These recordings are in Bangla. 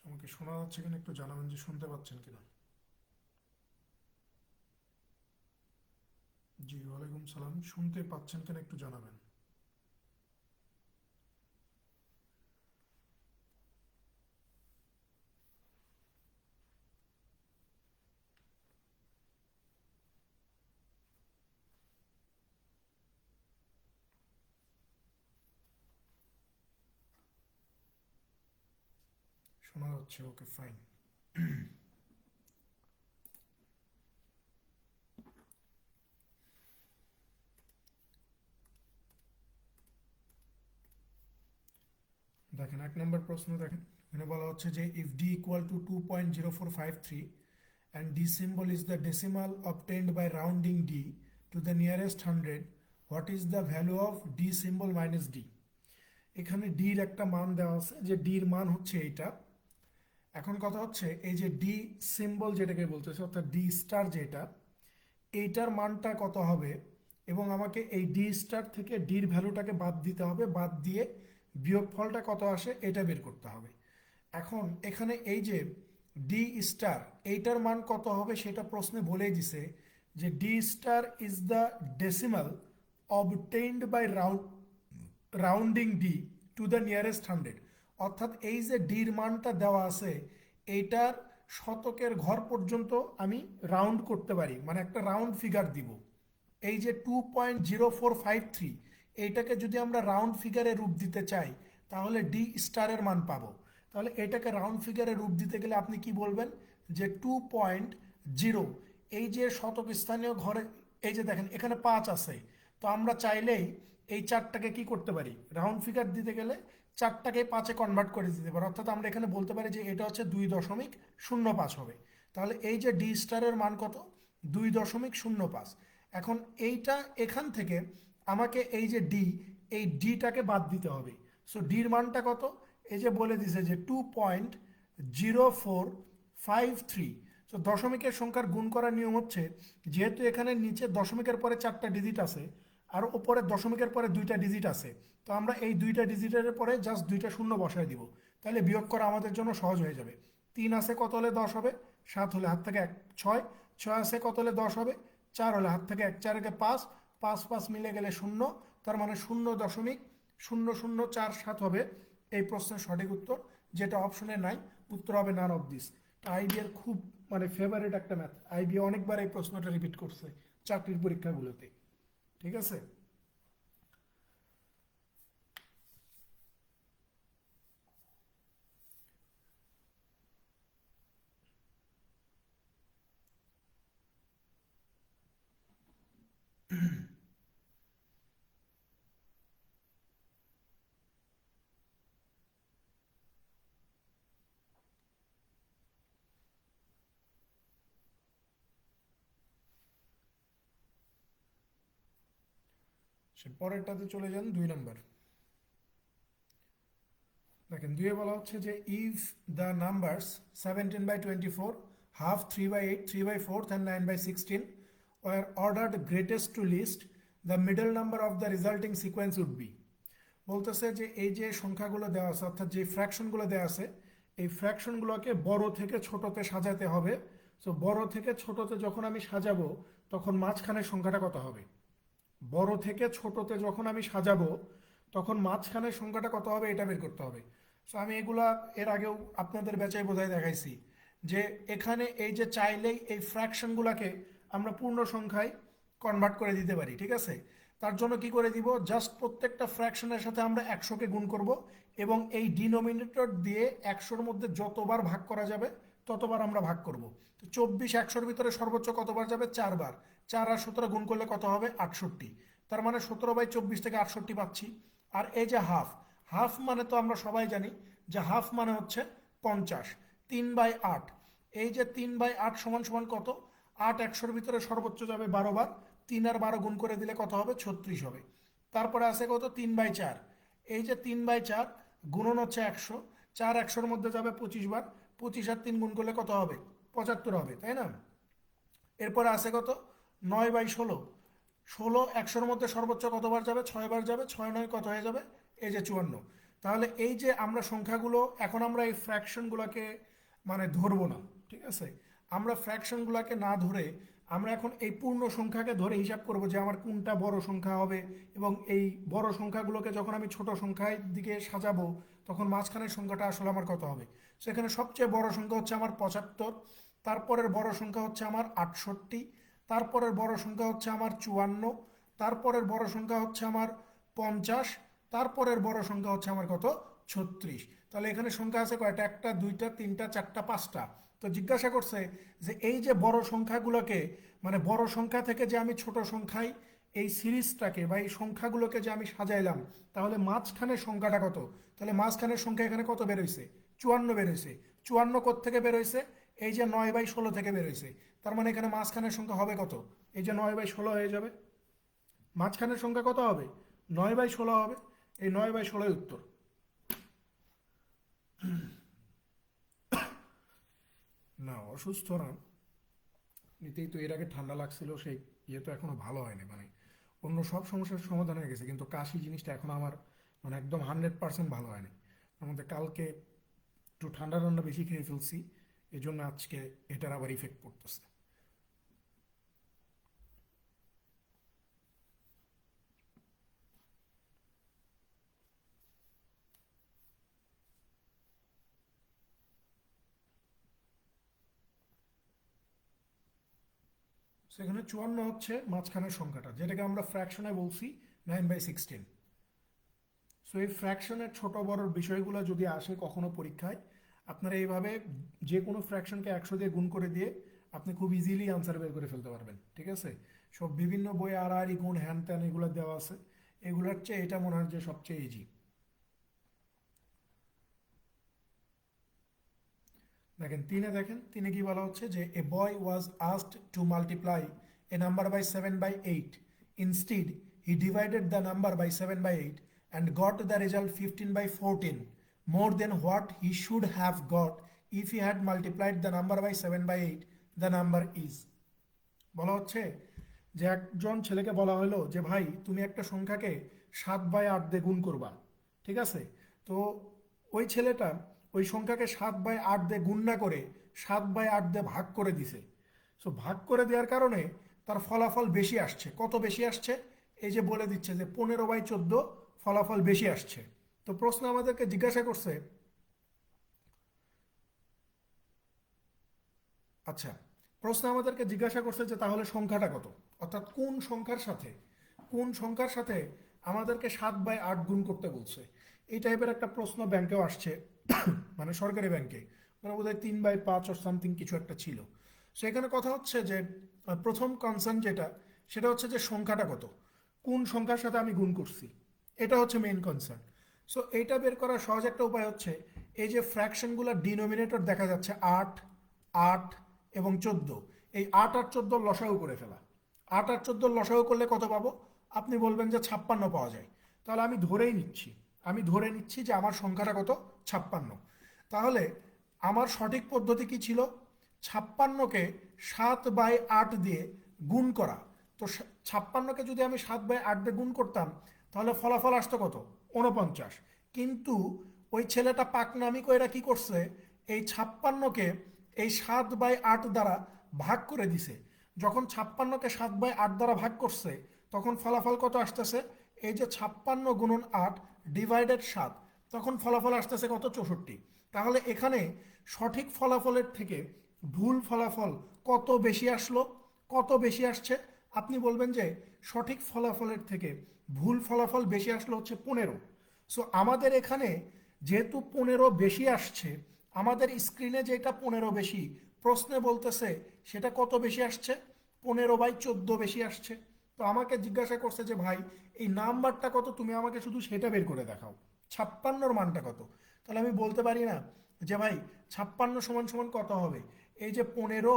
আমাকে শোনা যাচ্ছে কিনা একটু জানাবেন যে শুনতে পাচ্ছেন কিনা। জি, ওয়ালাইকুম সালাম। শুনতে পাচ্ছেন কিনা একটু জানাবেন। শোনা যাচ্ছে, ওকে ফাইন। দেখেন, 1 নম্বর প্রশ্ন দেখেন। এখানে বলা হচ্ছে যে if D equal to 2.0453 and d symbol is the decimal obtained by rounding d to the nearest 100, what is the value of d symbol minus d? এখানে d এর একটা মান দেওয়া আছে, যে d এর মান হচ্ছে এইটা। এখন কথা হচ্ছে এই যে ডি সিম্বল যেটাকে বলতেছে, অর্থাৎ ডি স্টার যেটা, এইটার মানটা কত হবে, এবং আমাকে এই ডি স্টার থেকে ডির ভ্যালুটাকে বাদ দিতে হবে, বাদ দিয়ে বিয়োগফলটা কত আসে এটা বের করতে হবে। এখন এখানে এই যে ডি স্টার, এইটার মান কত হবে সেটা প্রশ্নে বলেই দিছে, যে D star is the decimal obtained by rounding D to the nearest 100। অর্থাৎ এই যে ডির মানটা দেওয়া আছে, এইটার শতকের ঘর পর্যন্ত আমি রাউন্ড করতে পারি, মানে একটা রাউন্ড ফিগার দিব। এই যে 2.0453, এইটাকে যদি আমরা রাউন্ড ফিগারে রূপ দিতে চাই, তাহলে ডি স্টারের মান পাবো। তাহলে এটাকে রাউন্ড ফিগারে রূপ দিতে গেলে আপনি কি বলবেন, যে 2.0, এই যে শতক স্থানীয় ঘরে, এই যে দেখেন এখানে 5 আছে, তো আমরা চাইলেই এই চারটাকে কি করতে পারি, রাউন্ড ফিগার দিতে গেলে চারটাকে 5-এ কনভার্ট করে দিতে পারি। অর্থাৎ আমরা এখানে বলতে পারি যে এটা হচ্ছে 2.05 হবে। তাহলে এই যে ডি স্টারের মান কত, 2.05। এখন এইটা এখান থেকে আমাকে এই যে ডি, এই ডিটাকে বাদ দিতে হবে। সো ডির মানটা কত, এই যে বলে দিছে যে 2.0453। তো দশমিকের সংখ্যার গুণ করার নিয়ম হচ্ছে, যেহেতু এখানে নিচে দশমিকের পরে 4টা ডিজিট আছে, আর ওপরে দশমিকের পরে 2টা ডিজিট আছে, তো আমরা এই 2টা ডিজিটের পরে জাস্ট 2টা শূন্য বসায় দিব। তাহলে বিয়োগ করা আমাদের জন্য সহজ হয়ে যাবে। 3 আছে কত হলে 10 হবে, 7 হলে হাত থেকে 1, 6। 6 আছে কত হলে 10 হবে, 4 হলে হাত থেকে 1, 4 কে 5, 5 5 মিলে গেলে 0। তার মানে 0.0047 হবে এই প্রশ্নের সঠিক উত্তর, যেটা অপশনে নাই। উত্তর হবে নান অফ দিস। আইবি এর খুব মানে ফেভারিট একটা ম্যাথ, আইবি অনেকবার এই প্রশ্নটা রিপিট করছে চাকরির পরীক্ষাগুলোতে। ঠিক আছে। সে পরেরটাতে চলে যান, 2 নম্বর। দেখেন, দুয়ে বলা হচ্ছে যে if the numbers 17/24, half 3/8, 3/4 and 9/16 were ordered greatest to least, the middle number of the resulting sequence would be। বলতেছে যে এই যে সংখ্যাগুলো দেওয়া আছে, অর্থাৎ যে ফ্র্যাকশনগুলো দেওয়া আছে, এই ফ্র্যাকশনগুলোকে বড় থেকে ছোটতে সাজাতে হবে। সো বড় থেকে ছোটতে যখন আমি সাজাবো, তখন মাঝখানের সংখ্যাটা কত হবে। বড় থেকে ছোটতে যখন আমি সাজাবো, তখন মাঝখানের সংখ্যাটা কত হবে এটা বের করতে হবে। সো আমি এগুলা এর আগেও আপনাদের ব্যাচাই বোধহয় দেখাইছি, যে এখানে এই যে চাইলেই এই ফ্র্যাকশনগুলোকে আমরা পূর্ণ সংখ্যায় কনভার্ট করে দিতে পারি। ঠিক আছে। তার জন্য কি করে দিব, জাস্ট প্রত্যেকটা ফ্র্যাকশনের সাথে আমরা 100কে গুণ করব, এবং এই ডিনোমিনেটর দিয়ে 100-র মধ্যে যতবার ভাগ করা যাবে ততবার আমরা ভাগ করব। তো 24 100-র ভিতরে সর্বোচ্চ কতবার যাবে, 4 বার। 4 আর 17 গুণ করলে কত হবে, 68। তার মানে 17/24 থেকে 68 পাচ্ছি। আর এই যে হাফ, হাফ মানে তো আমরা সবাই জানি যে হাফ মানে হচ্ছে 50। 3/8, এই যে 3/8 সমান সমান কত, 8 100-র ভিতরে সর্বোচ্চ যাবে 12 বার। 3 আর 12 গুণ করে দিলে কত হবে, 36 হবে। তারপরে আছে কত, 3/4, এই যে 3/4 গুণন হচ্ছে 100, 4 100-র মধ্যে যাবে 25 বার। 25 আর 3 গুণ করলে কত হবে, 75 হবে, তাই না। এরপরে আছে কত, 9/16, 16 100-র মধ্যে সর্বোচ্চ কতবার যাবে, 6 বার যাবে। 6 9 কত হয়ে যাবে, এই যে 54। তাহলে এই যে আমরা সংখ্যাগুলো এখন আমরা এই ফ্র্যাকশনগুলোকে মানে ধরবো না, ঠিক আছে? আমরা ফ্র্যাকশনগুলোকে না ধরে আমরা এখন এই পূর্ণ সংখ্যাকে ধরে হিসাব করব যে আমার কোনটা বড় সংখ্যা হবে, এবং এই বড় সংখ্যাগুলোকে যখন আমি ছোট সংখ্যার দিকে সাজাবো তখন মাঝখানের সংখ্যাটা আসলে আমার কত হবে। সেখানে সবচেয়ে বড় সংখ্যা হচ্ছে আমার 75, তারপরের বড় সংখ্যা হচ্ছে আমার 68, তারপরের বড় সংখ্যা হচ্ছে আমার 54, তারপরের বড় সংখ্যা হচ্ছে আমার 50, তারপরের বড় সংখ্যা হচ্ছে আমার কত, 36। তাহলে এখানে সংখ্যা আছে কয়টা, একটা, দুইটা, তিনটা, চারটা, পাঁচটা। তো জিজ্ঞাসা করছে যে এই যে বড় সংখ্যাগুলোকে মানে বড় সংখ্যা থেকে যে আমি ছোট সংখ্যায় এই সিরিজটাকে বা এই সংখ্যাগুলোকে যে আমি সাজাইলাম, তাহলে মাঝখানের সংখ্যাটা কত। তাহলে মাঝখানের সংখ্যা এখানে কত বেরোইছে, 54 বেরোইছে। 54 থেকে বেরোইছে, এই যে 9/16 থেকে বেরোইছে। তার মানে এখানে মাঝখানের সংখ্যা হবে কত, এই যে 9/16 হয়ে যাবে। মাঝখানের সংখ্যা কত হবে, 9/16 হবে। এই 9/16 উত্তর। না, অসুস্থ না, নিতেই তো এর আগে ঠান্ডা লাগছিল, সেই ইয়ে তো এখনো ভালো হয়নি। মানে অন্য সব সমস্যার সমাধান হয়ে গেছে, কিন্তু কাশি জিনিসটা এখন আমার মানে একদম 100% ভালো হয়নি। আমাদের কালকে একটু ঠান্ডা ঠান্ডা বেশি খেয়ে ফেলছি, এই জন্য আজকে এটার আবার ইফেক্ট পড়তেছে। সেখানে 54 হচ্ছে মাঝখানের সংখ্যাটা, যেটাকে আমরা ফ্র্যাকশনে বলছি 9/16। সো এই ফ্র্যাকশনের ছোট বড় বিষয়গুলো যদি আসে কখনো পরীক্ষায়, আপনারা এইভাবে যে কোনো ফ্র্যাকশনকে 100 দিয়ে গুণ করে দিয়ে আপনি খুব ইজিলি আনসার বের করে ফেলতে পারবেন, ঠিক আছে? সব বিভিন্ন বইয়ে আড়াআড়ি গুণ হ্যান ত্যান এগুলো দেওয়া আছে, এগুলোর চেয়ে এটা মনে হয় যে সবচেয়ে ইজি। দেখেন তিনে, দেখেন তিনে কি বলা হচ্ছে যে a boy was asked to multiply a number by 7/8, instead he divided the number by 7/8 and got the result 15/14, more than what he should have got if he had multiplied the number by 7/8. The number is, বলা হচ্ছে যে একজন ছেলেকে বলা হলো যে ভাই তুমি একটা সংখ্যাকে 7/8 দিয়ে গুণ করবা, ঠিক আছে? তো ওই ছেলেটা ওই সংখ্যাকে 7/8 দিয়ে গুণ না করে 7/8 দিয়ে ভাগ করে দিছে। সো ভাগ করে দেওয়ার কারণে তার ফলাফল বেশি আসছে। কত বেশি আসছে, এই যে বলে দিচ্ছে যে 15/14 ফলাফল বেশি আসছে। তো প্রশ্ন আমাদেরকে জিজ্ঞাসা করছে, আচ্ছা, প্রশ্ন আমাদেরকে জিজ্ঞাসা করছে যে তাহলে সংখ্যাটা কত, অর্থাৎ কোন সংখ্যার সাথে আমাদেরকে 7/8 গুণ করতে বলছে। এই টাইপের একটা প্রশ্ন ব্যাংকেও আসছে, মানে সরকারি ব্যাংকে, মানে বোধহয় 3/5 ওর সামথিং কিছু একটা ছিল। সো এখানে কথা হচ্ছে যে প্রথম কনসার্ন যেটা, সেটা হচ্ছে যে সংখ্যাটা কত, কোন সংখ্যার সাথে আমি গুণ করছি, এটা হচ্ছে মেইন কনসার্ন। সো এইটা বের করার সহজ একটা উপায় হচ্ছে এই যে ফ্র্যাকশনগুলোর ডিনোমিনেটর দেখা যাচ্ছে 8, 8 এবং 14, এই 8 আর 14 লসাগু করে ফেলা। 8 আর 14 লসাগু করলে কত পাবো, আপনি বলবেন যে 56 পাওয়া যায়। তাহলে আমি ধরে নিচ্ছি যে আমার সংখ্যাটা কত, 56। তাহলে আমার সঠিক পদ্ধতি কি ছিল, 56কে 7/8 দিয়ে গুণ করা। তো 56কে যদি আমি 7/8 দিয়ে গুণ করতাম তাহলে ফলাফল আসতো কত, 49। কিন্তু ওই ছেলেটা পাকনামি কইরা কি করছে, এই 56কে এই 7/8 দ্বারা ভাগ করে দিছে। যখন 56কে 7/8 দ্বারা ভাগ করছে তখন ফলাফল কত আসতেছে, এই যে 56 × 8 ডিভাইডেড 7, তখন ফলাফল আসতেছে কত, 64। তাহলে এখানে সঠিক ফলাফলের থেকে ভুল ফলাফল কত বেশি আসলো, কত বেশি আসছে, আপনি বলবেন যে সঠিক ফলাফলের থেকে ভুল ফলাফল বেশি আসলো হচ্ছে 15। সো আমাদের এখানে যেহেতু 15 বেশি আসছে, আমাদের স্ক্রিনে যেটা 15 বেশি প্রশ্নে বলতেছে সেটা কত বেশি আসছে, 15/14 বেশি আসছে। তো আমাকে জিজ্ঞাসা করছে যে ভাই এই নাম্বারটা কত, তুমি আমাকে শুধু সেটা বের করে দেখাও, 56-র মানটা কত। তাহলে আমি বলতে পারি না যে ভাই 56 সমান সমান কত হবে, এই যে 15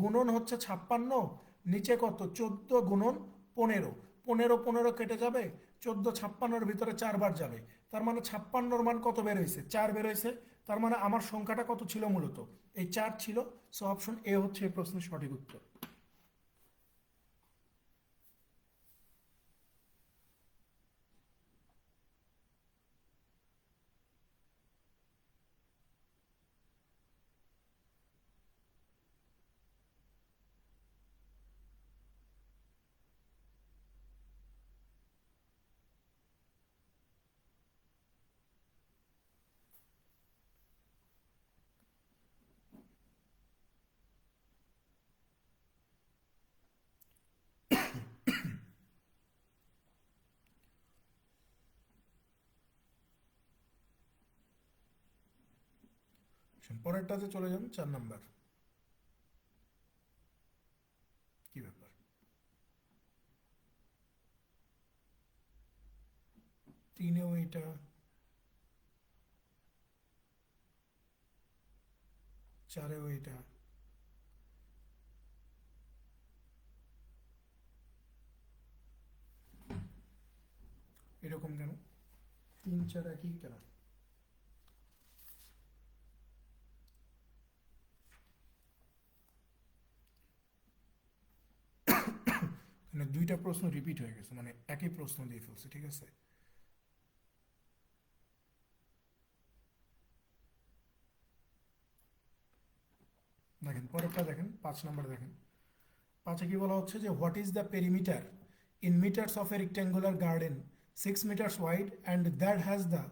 গুণন হচ্ছে 56, নিচে কত 14 গুণন 15, 15 15 কেটে যাবে, 14 56-র ভিতরে 4 বার যাবে। তার মানে 56-র মান কত বের হয়েছে, 4 বের হয়েছে। তার মানে আমার সংখ্যাটা কত ছিল, মূলত এই 4 ছিল। সো অপশন এ হচ্ছে এই প্রশ্নের সঠিক উত্তর। পরেরটাতে চলে যান 4 নাম্বার। কি ব্যাপার, তিনেও এটা, চারেও এটা, এরকম কেন? 3 4 একই কেন? মানে দুইটা প্রশ্ন রিপিট হয়ে গেছে, মানে একই প্রশ্ন দিয়ে ফেলছে, ঠিক আছে। দেখেন পরেরটা, দেখেন 5 নাম্বার, দেখেন 5-এ কি বলা হচ্ছে যে what is the perimeter in metres of a rectangular garden 6 metres wide and that has the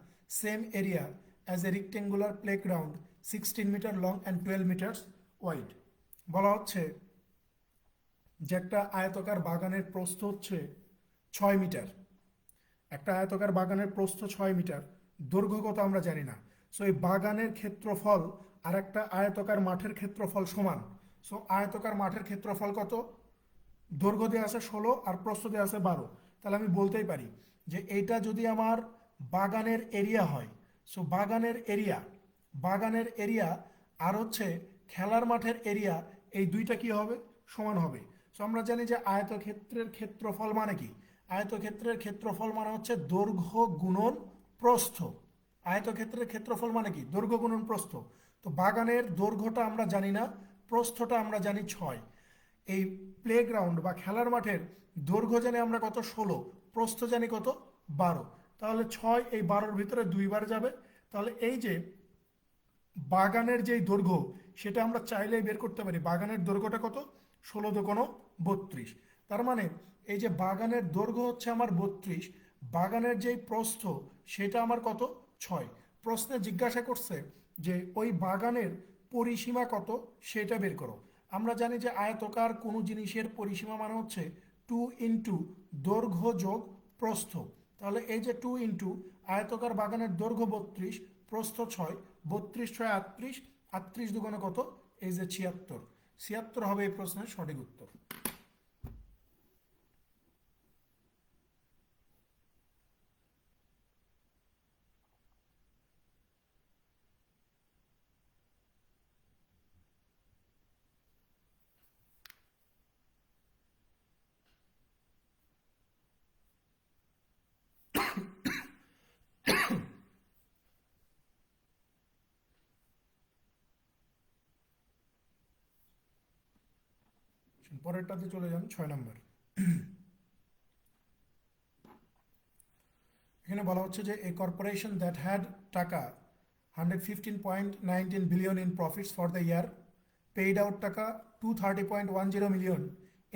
same area as a rectangular playground 16 metre long and 12 metres wide. বলা হচ্ছে যে একটা আয়তকার বাগানের প্রস্থ হচ্ছে 6 মিটার, একটা আয়তকার বাগানের প্রস্থ 6 মিটার, দৈর্ঘ্য কত আমরা জানি না। সো এই বাগানের ক্ষেত্রফল আর একটা আয়তকার মাঠের ক্ষেত্রফল সমান। সো আয়তকার মাঠের ক্ষেত্রফল কত? দৈর্ঘ্য দেওয়া আছে 16 আর প্রস্থ দেওয়া আছে 12। তাহলে আমি বলতেই পারি যে এইটা যদি আমার বাগানের এরিয়া হয়, সো বাগানের এরিয়া আর হচ্ছে খেলার মাঠের এরিয়া, এই দুইটা কি হবে? সমান হবে। সো আমরা জানি যে আয়তক্ষেত্রের ক্ষেত্রফল মানে কি? আয়তক্ষেত্রের ক্ষেত্রফল মানে হচ্ছে দৈর্ঘ্য গুণন প্রস্থ। আয়তক্ষেত্রের ক্ষেত্রফল মানে কি? দৈর্ঘ্য গুণন প্রস্থ। তো বাগানের দৈর্ঘ্যটা আমরা জানি না, প্রস্থটা আমরা জানি 6। এই প্লেগ্রাউন্ড বা খেলার মাঠের দৈর্ঘ্য জানি আমরা কত? 16। প্রস্থ জানি কত? 12। তাহলে 6 এই 12-র ভিতরে 2বার যাবে। তাহলে এই যে বাগানের যেই দৈর্ঘ্য, সেটা আমরা চাইলেই বের করতে পারি। বাগানের দৈর্ঘ্যটা কত? 16 দুগুণ 32। তার মানে এই যে বাগানের দৈর্ঘ্য হচ্ছে আমার 32, বাগানের যেই প্রস্থ সেটা আমার কত? 6। প্রশ্নে জিজ্ঞাসা করছে যে ওই বাগানের পরিসীমা কত সেটা বের করো। আমরা জানি যে আয়তকার কোনো জিনিসের পরিসীমা মানে হচ্ছে 2 ইন্টু দৈর্ঘ্য যোগ প্রস্থ। তাহলে এই যে 2 ইন্টু আয়তকার বাগানের দৈর্ঘ্য 32, প্রস্থ 6, 32 6 38, 38 দুগুণে কত? এই যে 76। 76 হবে এই প্রশ্নের সঠিক উত্তর। পরেরটাতে চলে যান 6 নম্বর। এখানে বলা হচ্ছে যে এ corporation that had taka 115.19 billion in profits for the year paid out taka 230.10 million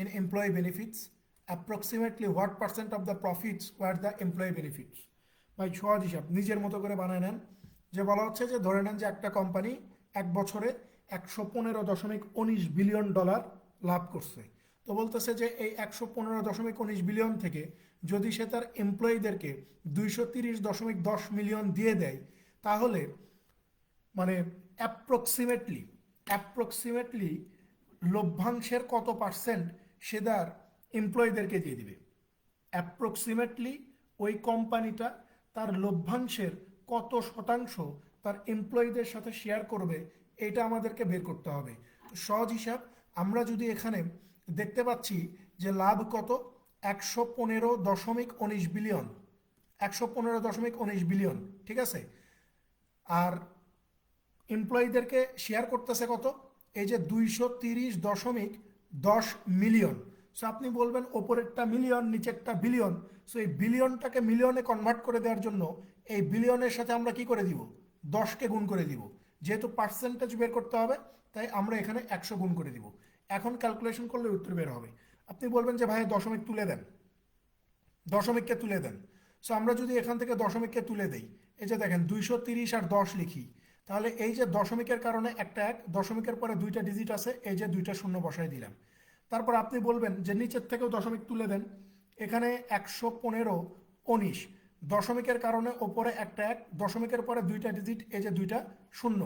in employee benefits, approximately what percent of the profits were the employee benefits. ভাই সহজ হিসাব নিজের মতো করে বানায় নেন। যে বলা হচ্ছে যে ধরে নেন যে একটা কোম্পানি এক বছরে 115.19 বিলিয়ন ডলার লাভ করছে। তো বলতেছে যে এই 115.19 বিলিয়ন থেকে যদি সে তার এমপ্লয়ীদেরকে 230.10 মিলিয়ন দিয়ে দেয়, তাহলে মানে অ্যাপ্রক্সিমেটলি লভ্যাংশের কত পার্সেন্ট সে তার এমপ্লয়ীদেরকে দিয়ে দিবে। অ্যাপ্রক্সিমেটলি ওই কোম্পানিটা তার লভ্যাংশের কত শতাংশ তার এমপ্লয়ীদের সাথে শেয়ার করবে, এটা আমাদেরকে বের করতে হবে। সহজ হিসাব, আমরা যদি এখানে দেখতে পাচ্ছি যে লাভ কত? 115.19 বিলিয়ন, 115.19 বিলিয়ন, ঠিক আছে। আর এমপ্লয়ীদেরকে শেয়ার করতেছে কত? এই যে 230.10 মিলিয়ন। সো আপনি বলবেন ওপরেরটা মিলিয়ন নিচেরটা বিলিয়ন। সো এই বিলিয়নটাকে মিলিয়নে কনভার্ট করে দেওয়ার জন্য এই বিলিয়নের সাথে আমরা কি করে দিব? 10কে গুণ করে দিব। যেহেতু পার্সেন্টেজ বের করতে হবে, তাই আমরা এখানে 100 গুণ করে দিব। এখন ক্যালকুলেশন করলে উত্তর বের হবে। আপনি বলবেন যে ভাই দশমিক তুলে দেন, দশমিককে তুলে দেন। সো আমরা যদি এখান থেকে দশমিককে তুলে দেই, এই যে দেখেন 230 আর 10 লিখি, তাহলে এই যে দশমিকের কারণে একটা 1, দশমিকের পরে 2টা ডিজিট আছে, এই যে 2টা শূন্য বসাই দিলাম। তারপর আপনি বলবেন যে নিচের থেকেও দশমিক তুলে দেন। এখানে 115.19, দশমিকের কারণে ওপরে একটা 1, দশমিকের পরে 2টা ডিজিট, এই যে 2টা শূন্য।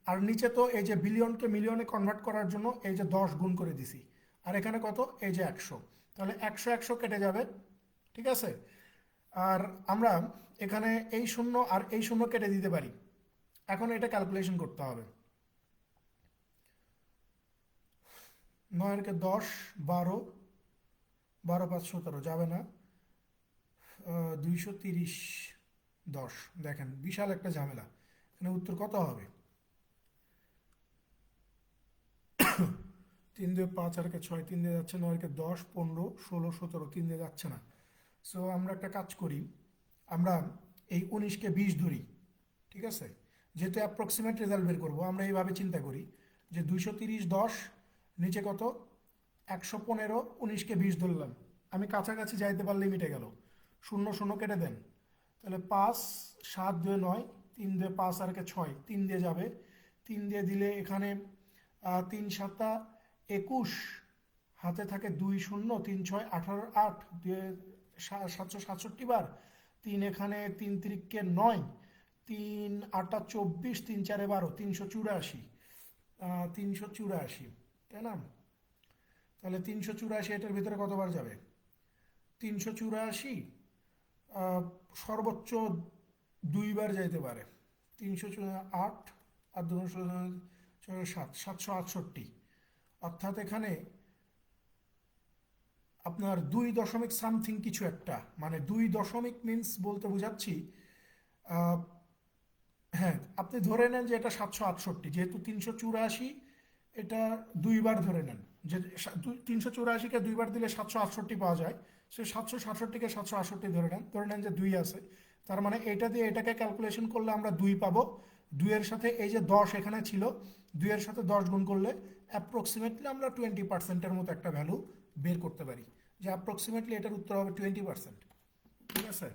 আর নিচে তো এই যে বিলিয়নকে মিলিয়নে কনভার্ট করার জন্য এই যে 10 গুণ করে দিছি, আর এখানে কত, এই যে 100, তাহলে 100 100 কেটে যাবে, ঠিক আছে। আর আমরা এখানে এই শূন্য আর এই শূন্য কেটে দিতে পারি। এখন এটা ক্যালকুলেশন করতে হবে। 9 10, 12, 12 5 17 যাবে না, 230, 10, দেখেন বিশাল একটা ঝামেলা। এখানে উত্তর কত হবে? 3 2 5 আর 6, 3 দিয়ে যাচ্ছে, 9 10 15 16 17, 3 দিয়ে যাচ্ছে না। সো আমরা একটা কাজ করি, আমরা এই 19কে 20 ধরি, ঠিক আছে। যেহেতু অ্যাপ্রক্সিমেট রেজাল্ট বের করবো, আমরা এইভাবে চিন্তা করি যে 230 10, নিচে কত 115, 19কে 20 ধরলাম, আমি কাছাকাছি যাইতে পারলেই মিটে গেল। 0 0 কেটে দেন, তাহলে 5 7 2 9, 3 2 5 আর 6, 3 দিয়ে যাবে, 3 দিয়ে দিলে এখানে 3 7 21, হাতে থাকে 2 0, 3 6 18 8, 767 বার, 3 এখানে 3 3 9, 3 8 24, 3 4 12, 384, 384, তাই না? তাহলে 384 এটার ভিতরে কতবার যাবে? 384 সর্বোচ্চ 2বার যাইতে পারে। 308 আর 7 768, অর্থাৎ এখানে আপনার 2 দশমিক সামথিং কিছু একটা, মানে 2 দশমিক মিন্স বলতে বোঝাচ্ছি, হ্যাঁ আপনি ধরে নেন যে এটা 768, যেহেতু 384 এটা 2বার ধরে নেন, যে 384কে 2বার দিলে 768 পাওয়া যায়, সে 767কে 768 ধরে নেন যে 2 আছে, তার মানে এটা দিয়ে এটাকে ক্যালকুলেশন করলে আমরা 2 পাবো। 2 এর সাথে এই যে 10 এখানে ছিল, 2 এর সাথে 10 গুণ করলে অ্যাপ্রক্সিমেটলি আমরা 20%-এর মতো একটা ভ্যালু বের করতে পারি, যে অ্যাপ্রক্সিমেটলি এটার উত্তর হবে 20%, ঠিক আছে।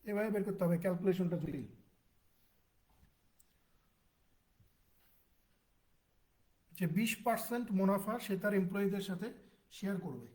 এভাবে বের করতে হবে, ক্যালকুলেশনটা জটিল। যে 20% মুনাফা সে তার এমপ্লয়ীদের সাথে শেয়ার করবে।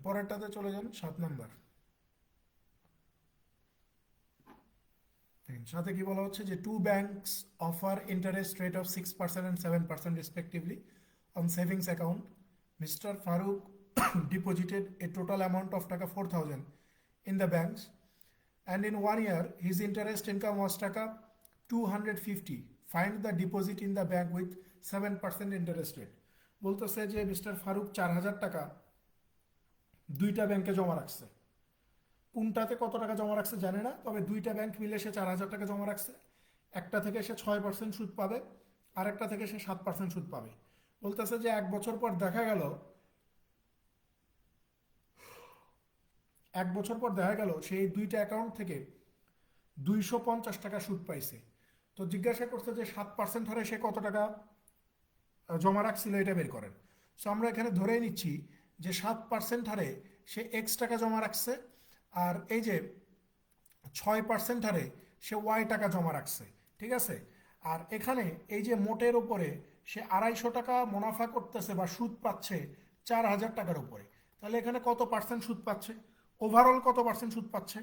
পরেরটাতে চলে যান, 7 নাম্বার। সাথে কি বলা হচ্ছে যে 2 banks offer interest rate of 6% and 7% respectively on savings account. Mr. Farooq deposited a total amount of taka 4,000 in the banks, and in 1 year his interest income was taka 250. Find the deposit in the bank with 7% interest rate. বলতেছে যে মিস্টার ফারুক 4,000 টাকা 2টা ব্যাংকে জমা রাখছে। কোনটাতে কত টাকা জমা রাখছে জানে না, তবে 2টা ব্যাংক মিলে সে 4,000 টাকা জমা রাখছে। একটা থেকে সে 6% সুদ পাবে, আর একটা থেকে সে 7% সুদ পাবে। বলতেছে যে 1 বছর পর দেখা গেল, 1 বছর পর দেখা গেল সেই 2টা অ্যাকাউন্ট থেকে 250 টাকা সুদ পাইছে। তো জিজ্ঞাসা করছে যে 7% হারে সে কত টাকা জমা রাখছিল, এটা বের করেন। সো আমরা এখানে ধরেই নিচ্ছি যে 7% হারে সে এক্স টাকা জমা রাখছে, আর এই যে 6% হারে সে ওয়াই টাকা জমা রাখছে, ঠিক আছে। আর এখানে এই যে মোটের ওপরে সে 250 টাকা মুনাফা করতেছে বা সুদ পাচ্ছে 4,000 টাকার উপরে, তাহলে এখানে কত পার্সেন্ট সুদ পাচ্ছে, ওভারঅল কত পার্সেন্ট সুদ পাচ্ছে?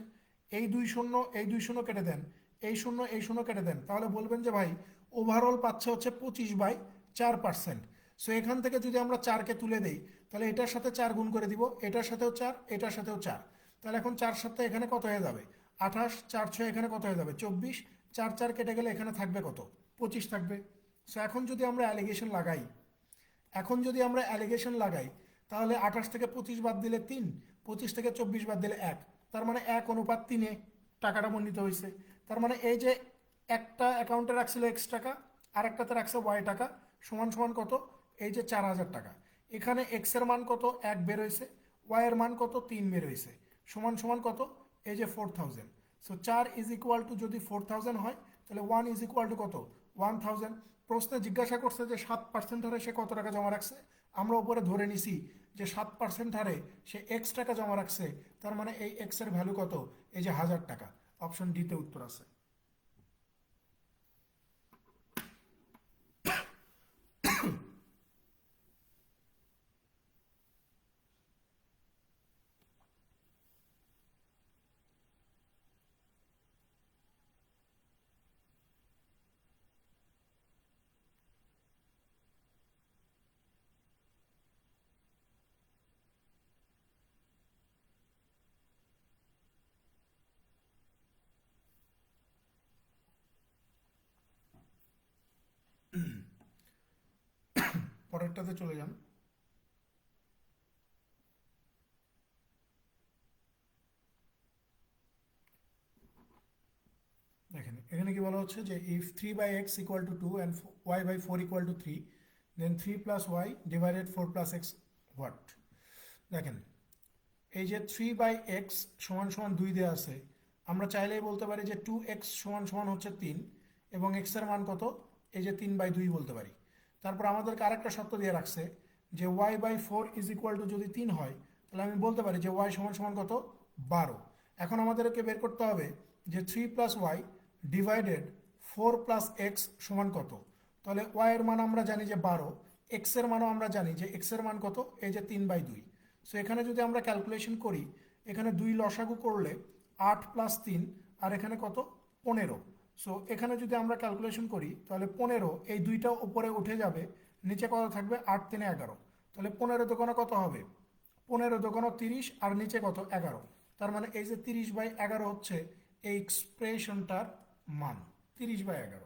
এই 2 শূন্য এই 2 শূন্য কেটে দেন, এই শূন্য এই শূন্য কেটে দেন, তাহলে বলবেন যে ভাই ওভারঅল পাচ্ছে হচ্ছে 25/4%। সো এখান থেকে যদি আমরা 4কে তুলে দেই, তাহলে এটার সাথে 4 গুণ করে দিব, এটার সাথেও 4, এটার সাথেও 4, তাহলে এখন 4 7 এখানে কত হয়ে যাবে 28, 4 6 এখানে কত হয়ে যাবে 24, 4 4 কেটে গেলে এখানে থাকবে কত 25 থাকবে। সো এখন যদি আমরা অ্যালিগেশন লাগাই, তাহলে 28 থেকে 25 বাদ দিলে 3, 25 থেকে 24 বাদ দিলে 1, তার মানে 1:3 টাকাটা মণ্ডিত হয়েছে। তার মানে এই যে একটা অ্যাকাউন্টে রাখছিল এক্স টাকা, আর একটাতে রাখছে ওয়াই টাকা, সমান সমান কত, এই যে 4,000 টাকা। এখানে এক্স এর মান কত 1 বের হয়েছে, ওয়াই এর মান কত 3 বের হয়েছে, সমান সমান কত এই যে 4000, সো 4 ইজ ইকুয়াল টু যদি 4000 হয় তাহলে 1 ইজ ইকুয়াল টু কত 1000। প্রশ্নে জিজ্ঞাসা করছে যে 7% হারে সে কত টাকা জমা রাখছে, আমরা উপরে ধরে নিছি যে 7% হারে সে এক্স টাকা জমা রাখছে, তার মানে এই এক্স এর ভ্যালু কত, এই যে 1000 টাকা। অপশন ডিতে উত্তর আছে। পরেরটাতে চলে যান। দেখেন এখানে কি বলা হচ্ছে যে if 3/x equal to 2 and y/4 equal to 3, then 3 plus y divided 4 plus x what. দেখেন এই যে 3/x সমান সমান 2 দেওয়া আছে, আমরা চাইলেই বলতে পারি যে 2x সমান সমান হচ্ছে 3 এবং x এর মান কত, এই যে 3/2 বলতে পারি। তারপর আমাদেরকে আরেকটা শর্ত দিয়ে রাখছে যে y/4 ইজ ইকুয়াল টু যদি 3 হয় তাহলে আমি বলতে পারি যে y সমান সমান কত 12। এখন আমাদেরকে বের করতে হবে যে 3 plus y divided 4 plus x সমান কত। তাহলে ওয়াই এর মান আমরা জানি যে 12, এক্স এর মানও আমরা জানি যে এক্স এর মান কত, এই যে 3/2। সো এখানে যদি আমরা ক্যালকুলেশন করি, এখানে 2 লসাগু করলে 8 প্লাস 3 আর এখানে কত 15। সো এখানে যদি আমরা ক্যালকুলেশন করি তাহলে 15, এই দুইটা উপরে উঠে যাবে, নিচে কত থাকবে 8 3 11। তাহলে 15 দোকানে কত হবে, 15 দোকানে 30 আর নিচে কত 11। তার মানে এই যে 30/11 হচ্ছে এই এক্সপ্রেশনটার মান 30/11।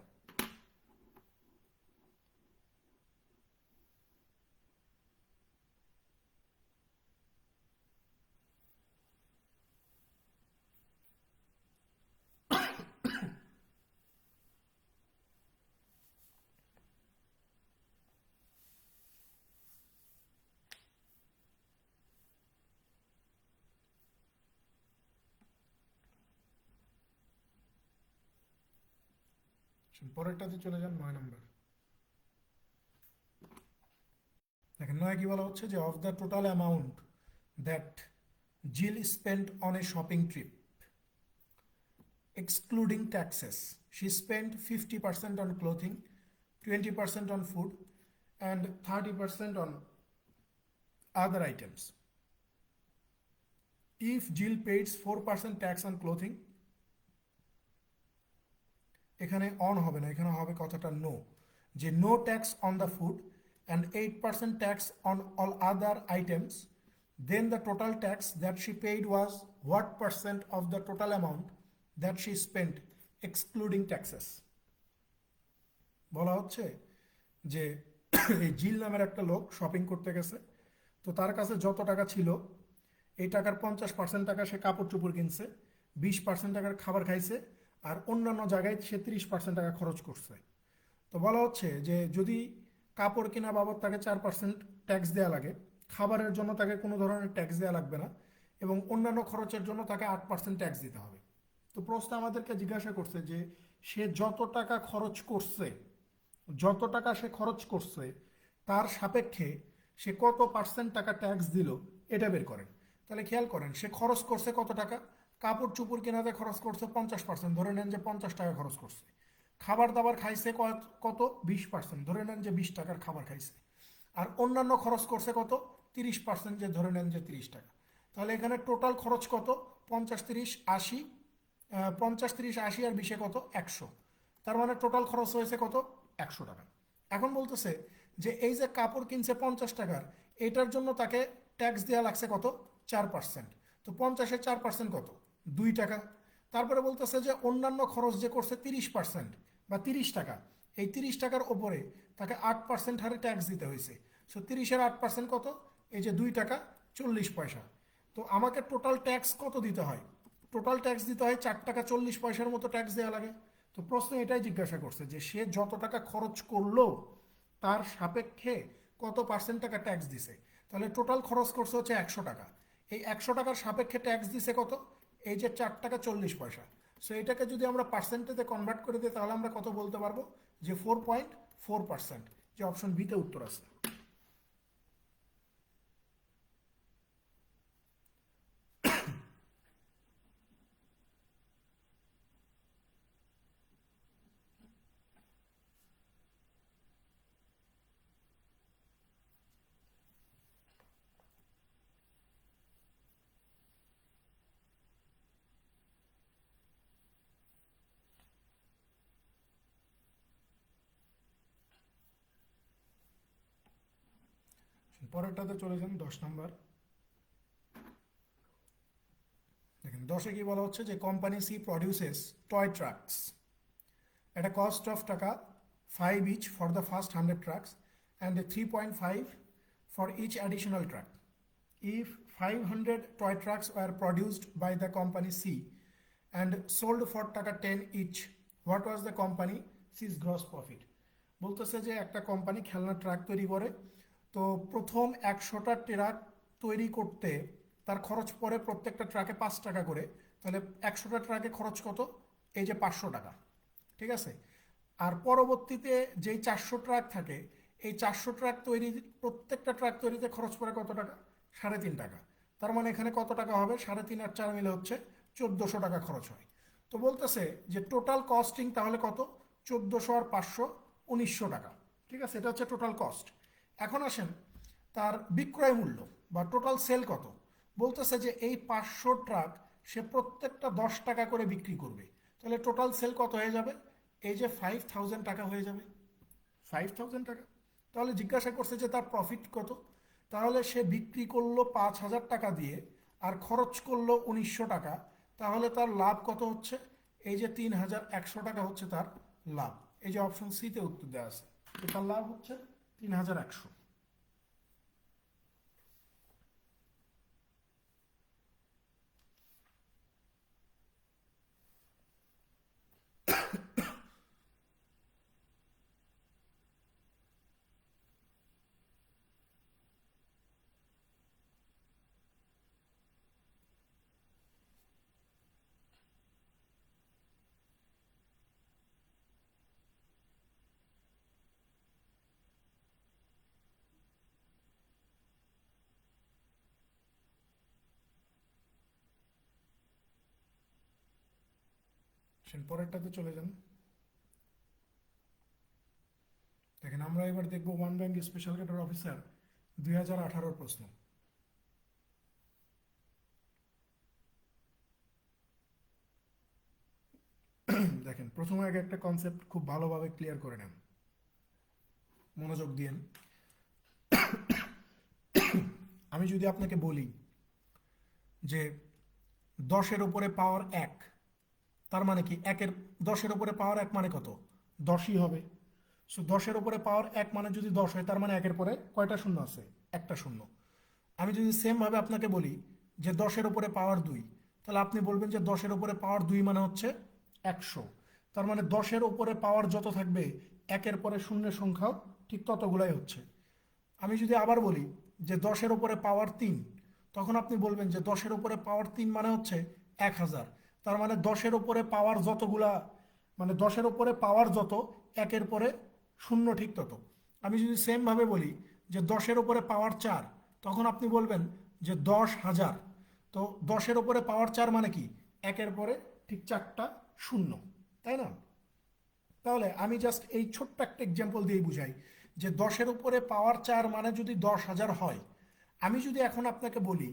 পরেরটাতে চলে যান 9 নম্বর। দেখেন 9 কি বলা হচ্ছে যে of the total amount that Jill spent on a shopping trip excluding taxes, she spent 50% on clothing, 20% on food, and 30% on other items. If Jill pays 4% tax on clothing, এখানে অন হবে না, এখানে হবে কথাটা নো, যে no tax on the food and 8% tax on all other items, then the total tax that she paid was what percent of the total amount that she spent excluding taxes. বলা হচ্ছে যে এই জিল নামের একটা লোক শপিং করতে গেছে, তো তার কাছে যত টাকা ছিল এই টাকার 50% টাকা সে কাপড় চোপড় কিনছে, 20% টাকার খাবার খাইছে, আর অন্যান্য জায়গায় সে 30% টাকা খরচ করছে। তো বলা হচ্ছে যে যদি কাপড় কেনা বাবদ তাকে 4% ট্যাক্স দেওয়া লাগে, খাবারের জন্য তাকে কোনো ধরনের ট্যাক্স দেওয়া লাগবে না, এবং অন্যান্য খরচের জন্য তাকে 8% ট্যাক্স দিতে হবে। তো প্রশ্ন আমাদেরকে জিজ্ঞাসা করছে যে সে যত টাকা খরচ করছে, যত টাকা সে খরচ করছে তার সাপেক্ষে সে কত পার্সেন্ট টাকা ট্যাক্স দিল, এটা বের করেন। তাহলে খেয়াল করেন সে খরচ করছে কত টাকা, কাপড় চুপড় কেনাতে খরচ করছে 50%, ধরে নেন যে 50 টাকা খরচ করছে। খাবার দাবার খাইছে কত 20%, ধরে নেন যে 20 টাকার খাবার খাইছে। আর অন্যান্য খরচ করছে কত 30%, যে ধরে নেন যে 30 টাকা। তাহলে এখানে টোটাল খরচ কত 50 30 80, 50 30 80 আর 20 কত 100। তার মানে টোটাল খরচ হয়েছে কত 100 টাকা। এখন বলতেছে যে এই যে কাপড় কিনছে 50 টাকার, এটার জন্য তাকে ট্যাক্স দেওয়া লাগছে কত 4%। তো 50-এর 4% কত 2 টাকা। তারপরে বলতেছে যে অন্যান্য খরচ যে করছে 30% বা 30 টাকা, এই 30 টাকার ওপরে তাকে 8% হারে ট্যাক্স দিতে হয়েছে। সো 30-এর 8% কত, এই যে 2 টাকা 40 পয়সা। তো আমাকে টোটাল ট্যাক্স কত দিতে হয়, টোটাল ট্যাক্স দিতে হয় 4 টাকা 40 পয়সার মতো ট্যাক্স দেওয়া লাগে। তো প্রশ্ন এটাই জিজ্ঞাসা করছে যে সে যত টাকা খরচ করলো তার সাপেক্ষে কত পার্সেন্ট টাকা ট্যাক্স দিছে। তাহলে টোটাল খরচ করছে হচ্ছে 100 টাকা, এই 100 টাকার সাপেক্ষে ট্যাক্স দিছে কত, এই যে 4 টাকা 40 পয়সা। সো এটাকে যদি আমরা পার্সেন্টেজে কনভার্ট করে দিই তাহলে আমরা কত বলতে পারবো, যে 4.4%, যে অপশন বিতে উত্তর আছে। পরেরটাতে চলে যান 10 নম্বর। দেখেন 10-এ কি বলা হচ্ছে, যে company C produces toy trucks at a cost of টাকা 5 each for the first 100 trucks and 3.5 for each additional truck. If 500 toy trucks were produced by the company C and sold for টাকা 10 each, what was the company C's gross profit? বলতেছে যে একটা কোম্পানি খেলনা ট্রাক তৈরি করে, তো প্রথম 100টা ট্রাক তৈরি করতে তার খরচ পড়ে প্রত্যেকটা ট্রাকে 5 টাকা করে, তাহলে 100টা ট্রাকে খরচ কত, এই যে 500 টাকা, ঠিক আছে। আর পরবর্তীতে যেই 400 ট্রাক থাকে, এই 400 ট্রাক তৈরি, প্রত্যেকটা ট্রাক তৈরিতে খরচ পড়ে কত টাকা, 3.5 টাকা। তার মানে এখানে কত টাকা হবে, 3.5 আর 4 মিলে হচ্ছে 1400 টাকা খরচ হয়। তো বলতেছে যে টোটাল কস্টিং তাহলে কত, 1400 আর 500 1900 টাকা, ঠিক আছে, এটা হচ্ছে টোটাল কস্ট। এখন আসেন তার বিক্রয় মূল্য বা টোটাল সেল কত। বলতেছে যে এই 500 ট্রাক সে প্রত্যেকটা 10 টাকা করে বিক্রি করবে, তাহলে টোটাল সেল কত হয়ে যাবে, এই যে 5000 টাকা হয়ে যাবে, 5000 টাকা। তাহলে জিজ্ঞাসা করছে যে তার প্রফিট কত, তাহলে সে বিক্রি করলো 5000 টাকা দিয়ে আর খরচ করলো 1900 টাকা, তাহলে তার লাভ কত হচ্ছে, এই যে 3100 টাকা হচ্ছে তার লাভ। এই যে অপশন সিতে উত্তর দেওয়া আছে, তার লাভ হচ্ছে 3100। পরেরটাতে চলে যান। দেখেন আমরা এবার দেখবো one bank special cadre officer 2018 প্রশ্ন। দেখেন প্রথমে আগে একটা কনসেপ্ট খুব ভালোভাবে ক্লিয়ার করে নেন, মনোযোগ দিয়েন। আমি যদি আপনাকে বলি যে 10-এর উপরে পাওয়ার 1, তার মানে কি 10-এর উপরে পাওয়ার 1 মানে কত, 10ই হবে। সো 10-এর উপরে পাওয়ার 1 মানে যদি 10 হয়, তার মানে 1-এর পরে কয়টা শূন্য আছে, একটা শূন্য। আমি যদি সেম ভাবে আপনাকে বলি যে 10-এর উপরে পাওয়ার 2, তাহলে আপনি বলবেন যে 10-এর উপরে পাওয়ার 2 মানে হচ্ছে 100। তার মানে 10-এর উপরে পাওয়ার যত থাকবে, 1-এর পরে শূন্যের সংখ্যাও ঠিক ততগুলাই হচ্ছে। আমি যদি আবার বলি যে 10-এর উপরে পাওয়ার 3, তখন আপনি বলবেন যে 10-এর উপরে পাওয়ার 3 মানে হচ্ছে 1000। তার মানে 10-এর উপরে পাওয়ার যতগুলা, মানে 10-এর উপরে পাওয়ার যত, 1-এর পরে শূন্য ঠিক তত। আমি যদি সেমভাবে বলি যে 10-এর উপরে পাওয়ার 4, তখন আপনি বলবেন যে 10,000। তো 10-এর উপরে পাওয়ার 4 মানে কি, 1-এর পরে ঠিক 4টা শূন্য, তাই না। তাহলে আমি জাস্ট এই ছোট্ট একটা এক্সাম্পল দিয়ে বুঝাই যে 10-এর উপরে পাওয়ার 4 মানে যদি 10,000 হয়, আমি যদি এখন আপনাকে বলি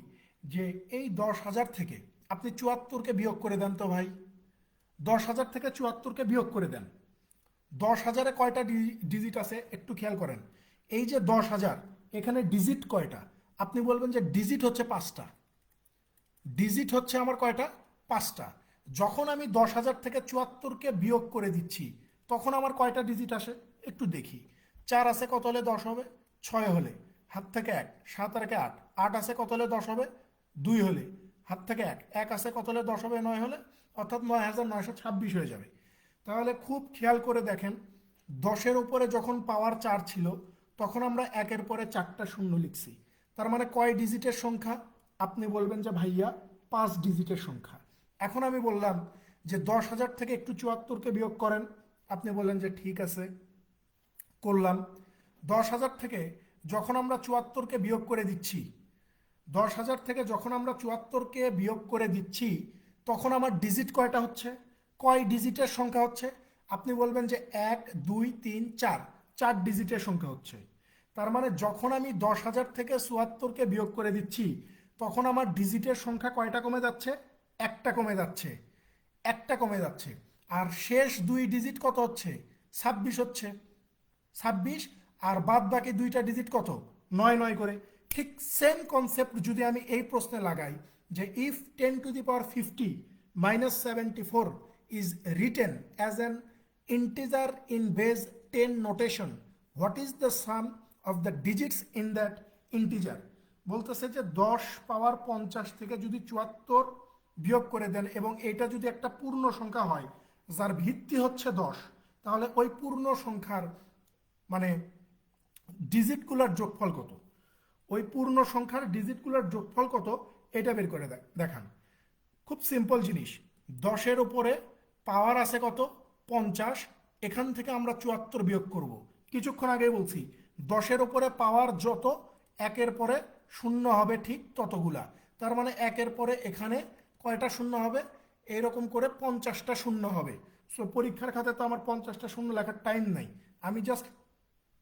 যে এই 10,000 থেকে আপনি 74কে বিয়োগ করে দেন তো ভাই, 10,000 থেকে 74কে বিয়োগ করে দেন। 10,000-এ কয়টা ডিজিট আছে একটু খেয়াল করেন। এই যে 10,000, এখানে ডিজিট কয়টা, আপনি বলবেন যে ডিজিট হচ্ছে 5টা। ডিজিট হচ্ছে আমার কয়টা, 5টা। যখন আমি 10,000 থেকে 74কে বিয়োগ করে দিচ্ছি, তখন আমার কয়টা ডিজিট আসে একটু দেখি। 4 আছে কত হলে 10 হবে, 6 হলে, হাত থেকে 1, 7 আর 8, 8 আছে কত হলে 10 হবে, 2 হলে, হাত থেকে 1, 1 আছে কত হলে 10 হবে, 9 হলে, অর্থাৎ 9,926 হয়ে যাবে। তাহলে খুব খেয়াল করে দেখেন, 10-এর উপরে যখন পাওয়ার 4 ছিল, তখন আমরা 1-এর পরে 4টা শূন্য লিখছি। তার মানে কয় ডিজিটের সংখ্যা, আপনি বলবেন যে ভাইয়া 5 ডিজিটের সংখ্যা। এখন আমি বললাম যে 10,000 থেকে একটু 74কে বিয়োগ করেন, আপনি বললেন যে ঠিক আছে, করলাম। 10,000 থেকে যখন আমরা 74কে বিয়োগ করে দিচ্ছি, 10,000 থেকে যখন আমরা 74কে বিয়োগ করে দিচ্ছি, তখন আমার ডিজিট কয়টা হচ্ছে, কয় ডিজিটের সংখ্যা হচ্ছে? আপনি বলবেন যে 1 2 3 4, 4 ডিজিটের সংখ্যা হচ্ছে। তার মানে যখন আমি 10,000 থেকে 74কে বিয়োগ করে দিচ্ছি, তখন আমার ডিজিটের সংখ্যা কয়টা কমে যাচ্ছে? একটা কমে যাচ্ছে, একটা কমে যাচ্ছে। আর শেষ দুই ডিজিট কত হচ্ছে? 26 হচ্ছে, 26। আর বাদ বাকি দুইটা ডিজিট কত? 9 9 করে। ঠিক সেম কনসেপ্ট যদি আমি এই প্রশ্নে লাগাই যে if 10⁻50 minus 74 is written as an integer in base 10 notation, what is the sum of the digits in that integer? বলতেছে যে 10⁻50 থেকে যদি 74 বিয়োগ করে দেন এবং এটা যদি একটা পূর্ণ সংখ্যা হয় যার ভিত্তি হচ্ছে 10, তাহলে ওই পূর্ণ সংখ্যার মানে ডিজিটগুলোর যোগফল কত? ওই পূর্ণ সংখ্যার ডিজিটগুলোর যোগফল কত এটা বের করে দেখান। খুব সিম্পল জিনিস। 10-এর উপরে পাওয়ার আছে কত? 50। এখান থেকে আমরা 74 বিয়োগ করব। কিছুক্ষণ আগে বলছি 10-এর উপরে পাওয়ার যত, একের পরে শূন্য হবে ঠিক ততগুলা। তার মানে একের পরে এখানে কয়টা শূন্য হবে? এরকম করে 50টা শূন্য হবে। সো পরীক্ষার খাতে তো আমার 50টা শূন্য লেখার টাইম নাই, আমি জাস্ট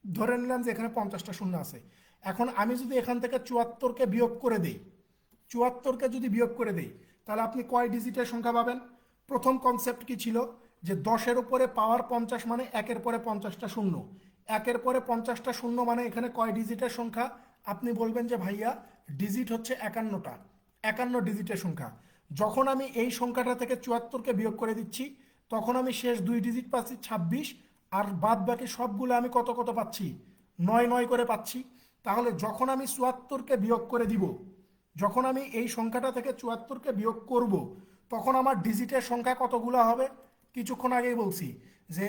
ধরে নিলাম যে এখানে 50টা শূন্য আছে। এখন আমি যদি এখান থেকে 74কে বিয়োগ করে দিই, 74কে যদি বিয়োগ করে দিই, তাহলে আপনি কয় ডিজিটের সংখ্যা পাবেন? প্রথম কনসেপ্ট কি ছিল? যে 10-এর উপরে পাওয়ার 50 মানে একের পরে 50টা শূন্য, একের পরে 50টা শূন্য মানে এখানে কয় ডিজিটের সংখ্যা? আপনি বলবেন যে ভাইয়া ডিজিট হচ্ছে 51টা, 51 ডিজিটের সংখ্যা। যখন আমি এই সংখ্যাটা থেকে 74কে বিয়োগ করে দিচ্ছি, তখন আমি শেষ দুই ডিজিট পাচ্ছি 26। আর বাদ বাকি সবগুলো আমি কত কত পাচ্ছি? 9 9 করে পাচ্ছি। তাহলে যখন আমি 74কে বিয়োগ করে দিব, যখন আমি এই সংখ্যাটা থেকে 74কে বিয়োগ করব, তখন আমার ডিজিটের সংখ্যা কতগুলো হবে? কিছুক্ষণ আগেই বলছি যে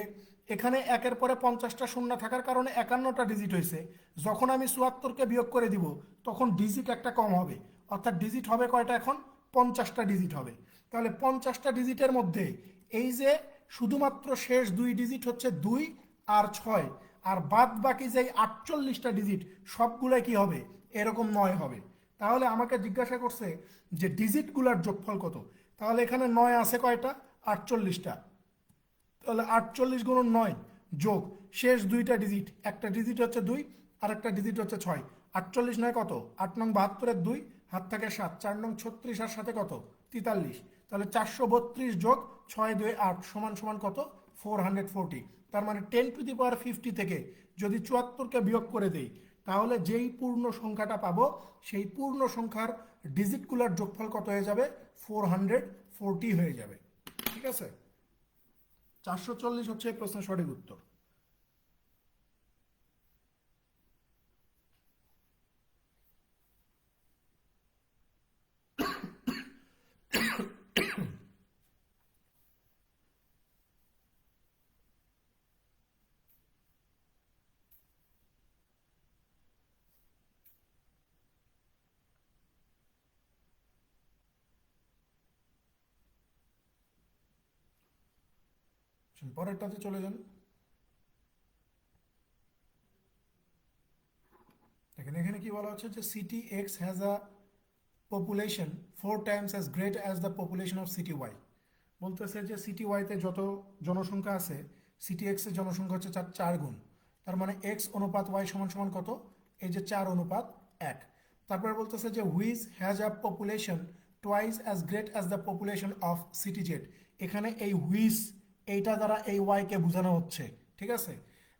এখানে একের পরে 50টা শূন্য থাকার কারণে 51টা ডিজিট হয়েছে। যখন আমি 74কে বিয়োগ করে দিব, তখন ডিজিট একটা কম হবে, অর্থাৎ ডিজিট হবে কয়টা এখন? 50টা ডিজিট হবে। তাহলে 50টা ডিজিটের মধ্যে এই যে শুধুমাত্র শেষ দুই ডিজিট হচ্ছে 2 আর 6, আর বাদ বাকি যে 48টা ডিজিট সবগুলাই কি হবে? এরকম 9 হবে। তাহলে আমাকে জিজ্ঞাসা করছে যে ডিজিটগুলোর যোগফল কত। তাহলে এখানে 9 আছে কয়টা? 48টা। তাহলে 48 গুণন 9 যোগ শেষ দুইটা ডিজিট, একটা ডিজিট হচ্ছে 2 আর একটা ডিজিট হচ্ছে 6। 48 নয় কত? 8 নং 72-এর 2 হাত থাকে 7, 4 নং 36 আর সাথে কত? 43। তাহলে 432 যোগ 6 2 8 সমান সমান কত? 440। তার মানে 10⁻50 থেকে যদি 74কে বিয়োগ করে দেই, তাহলে যেই পূর্ণ সংখ্যাটা পাবো সেই পূর্ণ সংখ্যার ডিজিটগুলোর যোগফল কত হয়ে যাবে? 440 হয়ে যাবে। ঠিক আছে, 440 হচ্ছে এই প্রশ্নের সঠিক উত্তর। পরেরটাতে চলে যান। দেখেন এখানে কি বলা হচ্ছে যে city X has a population 4 times as great as the population of city Y. বলতেছে যে সিটি ওয়াইতে যত জনসংখ্যা আছে, সিটি এক্স এর জনসংখ্যা হচ্ছে 4 গুণ। তার মানে এক্স অনুপাত ওয়াই সমান সমান কত? এই যে 4:1। তারপরে বলতেছে যে which has a population twice as great as the population of city Z. এখানে এই হুইচ এইটা দ্বারা এই ওয়াইকে বোঝানো হচ্ছে। ঠিক আছে,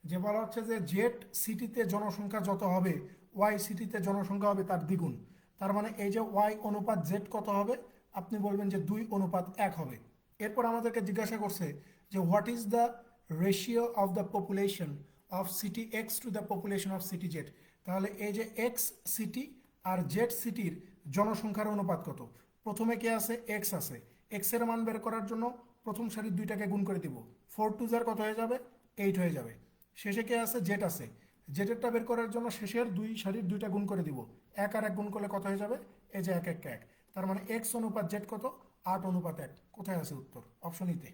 যে বলা হচ্ছে যে জেড সিটিতে জনসংখ্যা যত হবে, ওয়াই সিটিতে জনসংখ্যা হবে তার দ্বিগুণ। তার মানে এই যে ওয়াই অনুপাত জেড কত হবে? আপনি বলবেন যে 2:1 হবে। এরপর আমাদেরকে জিজ্ঞাসা করছে যে what is the ratio of the population of city x to the population of city Z. তাহলে এই যে এক্স সিটি আর জেড সিটির জনসংখ্যার অনুপাত কত? প্রথমে কে আছে? এক্স আছে। এক্স এর মান বের করার জন্য প্রথম সারির দুইটাকে গুণ করে দিব, 4 2 যার কত হয়ে যাবে? 8 হয়ে যাবে। শেষে কে আছে? জেড আছে। জেডেরটা বের করার জন্য শেষের দুই সারির দুইটা গুণ করে দিব, এক আর এক গুণ করলে কত হয়ে যাবে? এই যে 1 1 1। তার মানে এক্স অনুপাত জেড কত? 8:1। কোথায় আছে উত্তর? অপশন ইতে।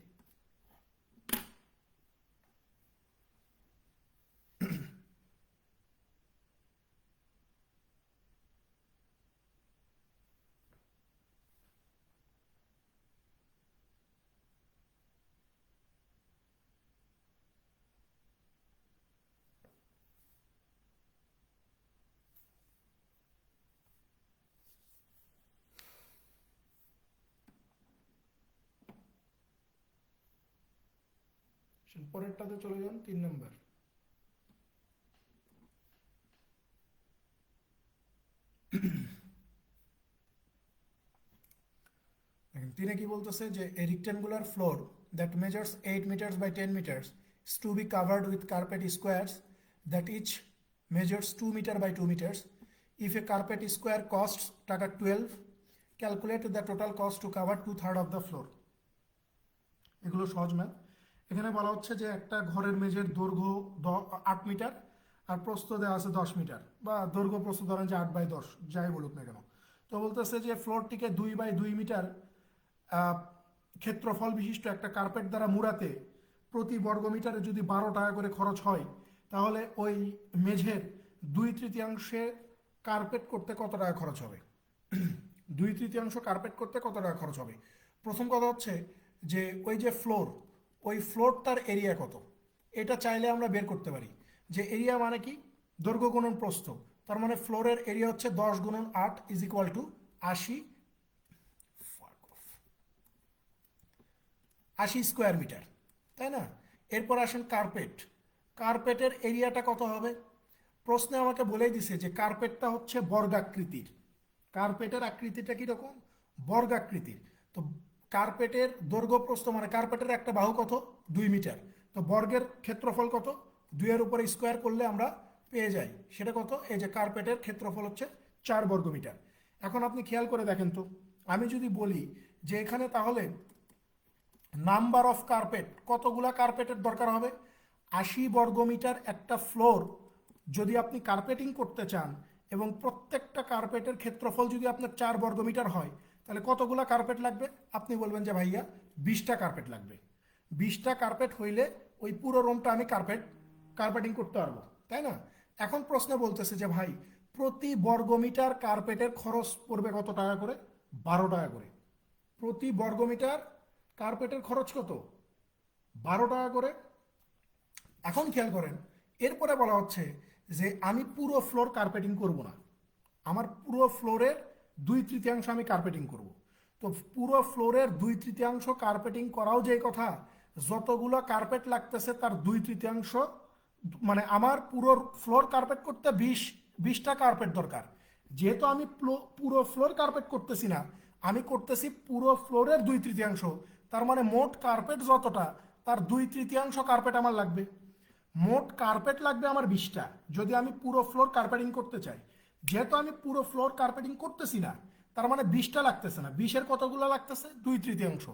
পরেরটাতে চলে যান, 3 নম্বর। তিনি কি বলতেছে যে a rectangular floor that measures 8 meters by 10 meters is to be covered with carpet squares that each measures 2 meter by 2 meters. If a carpet square costs টাকা 12, calculate the total cost to cover 2/3 of the floor. এগুলো সহজ ম্যাথ। এখানে বলা হচ্ছে যে একটা ঘরের মেঝের দৈর্ঘ্য 8 মিটার আর প্রস্থ দেওয়া আছে 10 মিটার, বা দৈর্ঘ্য প্রস্থ ধরেন যে 8/10, যাই বলুক না কেন। তো বলতেছে যে ফ্লোরটিকে 2/2 মিটার ক্ষেত্রফল বিশিষ্ট একটা কার্পেট দ্বারা মুড়াতে প্রতি বর্গমিটারে যদি 12 টাকা করে খরচ হয়, তাহলে ওই মেঝের 2/3 কার্পেট করতে কত টাকা খরচ হবে? 2/3 কার্পেট করতে কত টাকা খরচ হবে? প্রথম কথা হচ্ছে যে ওই যে ফ্লোর, ওই ফ্লোরটার এরিয়া কত, এটা চাইলে আমরা বের করতে পারি। যে এরিয়া মানে কি? দৈর্ঘ্য গুণন প্রস্থ। তার মানে ফ্লোরের এরিয়া হচ্ছে 10 × 8 is equal to 80 square metre, তাই না? এরপর আসেন কার্পেট। কার্পেটের এরিয়াটা কত হবে? প্রশ্নে আমাকে বলেই দিছে যে কার্পেটটা হচ্ছে বর্গাকৃতির। কার্পেটের আকৃতিটা কীরকম? বর্গাকৃতির। তো কার্পেটের দৈর্ঘ্য প্রস্থ মানে কার্পেটের একটা বাহু কত? 2 মিটার। তো বর্গের ক্ষেত্রফল কত? 2 এর উপরে স্কোয়ার করলে আমরা পেয়ে যাই সেটা কত? এই যে কার্পেটের ক্ষেত্রফল হচ্ছে 4 বর্গমিটার। এখন আপনি খেয়াল করে দেখেন তো, আমি যদি বলি যে এখানে তাহলে নাম্বার অফ কার্পেট, কতগুলা কার্পেটের দরকার হবে? 80 বর্গমিটার একটা ফ্লোর যদি আপনি কার্পেটিং করতে চান এবং প্রত্যেকটা কার্পেটের ক্ষেত্রফল যদি আপনার 4 বর্গমিটার হয়, তাহলে কতগুলা কার্পেট লাগবে? আপনি বলবেন যে ভাইয়া 20টা কার্পেট লাগবে। 20টা কার্পেট হইলে ওই পুরো রুমটা আমি কার্পেটিং করতে পারবো, তাই না? এখন প্রশ্ন বলতেছে যে ভাই প্রতি বর্গমিটার কার্পেটের খরচ পড়বে কত টাকা করে? 12 টাকা করে। প্রতি বর্গমিটার কার্পেটের খরচ কত? 12 টাকা করে। এখন খেয়াল করেন, এরপরে বলা হচ্ছে যে আমি পুরো ফ্লোর কার্পেটিং করব না, আমার পুরো ফ্লোরের 2/3 আমি কার্পেটিং করব। তো পুরো ফ্লোরের 2/3 কার্পেটিং করাও যে কথা, যতগুলো কার্পেট লাগতেছে তার 2/3, মানে আমার পুরো ফ্লোর কার্পেট করতে 20টা কার্পেট দরকার। যেহেতু আমি পুরো ফ্লোর কার্পেট করতেছি না, আমি করতেছি পুরো ফ্লোরের 2/3, তার মানে মোট কার্পেট যতটা তার 2/3 কার্পেট আমার লাগবে। মোট কার্পেট লাগবে আমার 20টা যদি আমি পুরো ফ্লোর কার্পেটিং করতে চাই। যেহেতু আমি পুরো ফ্লোর কার্পেটিং করতেছি না, তার মানে 20টা লাগতেছে না, 20-এর কতগুলো লাগতেছে? 2/3।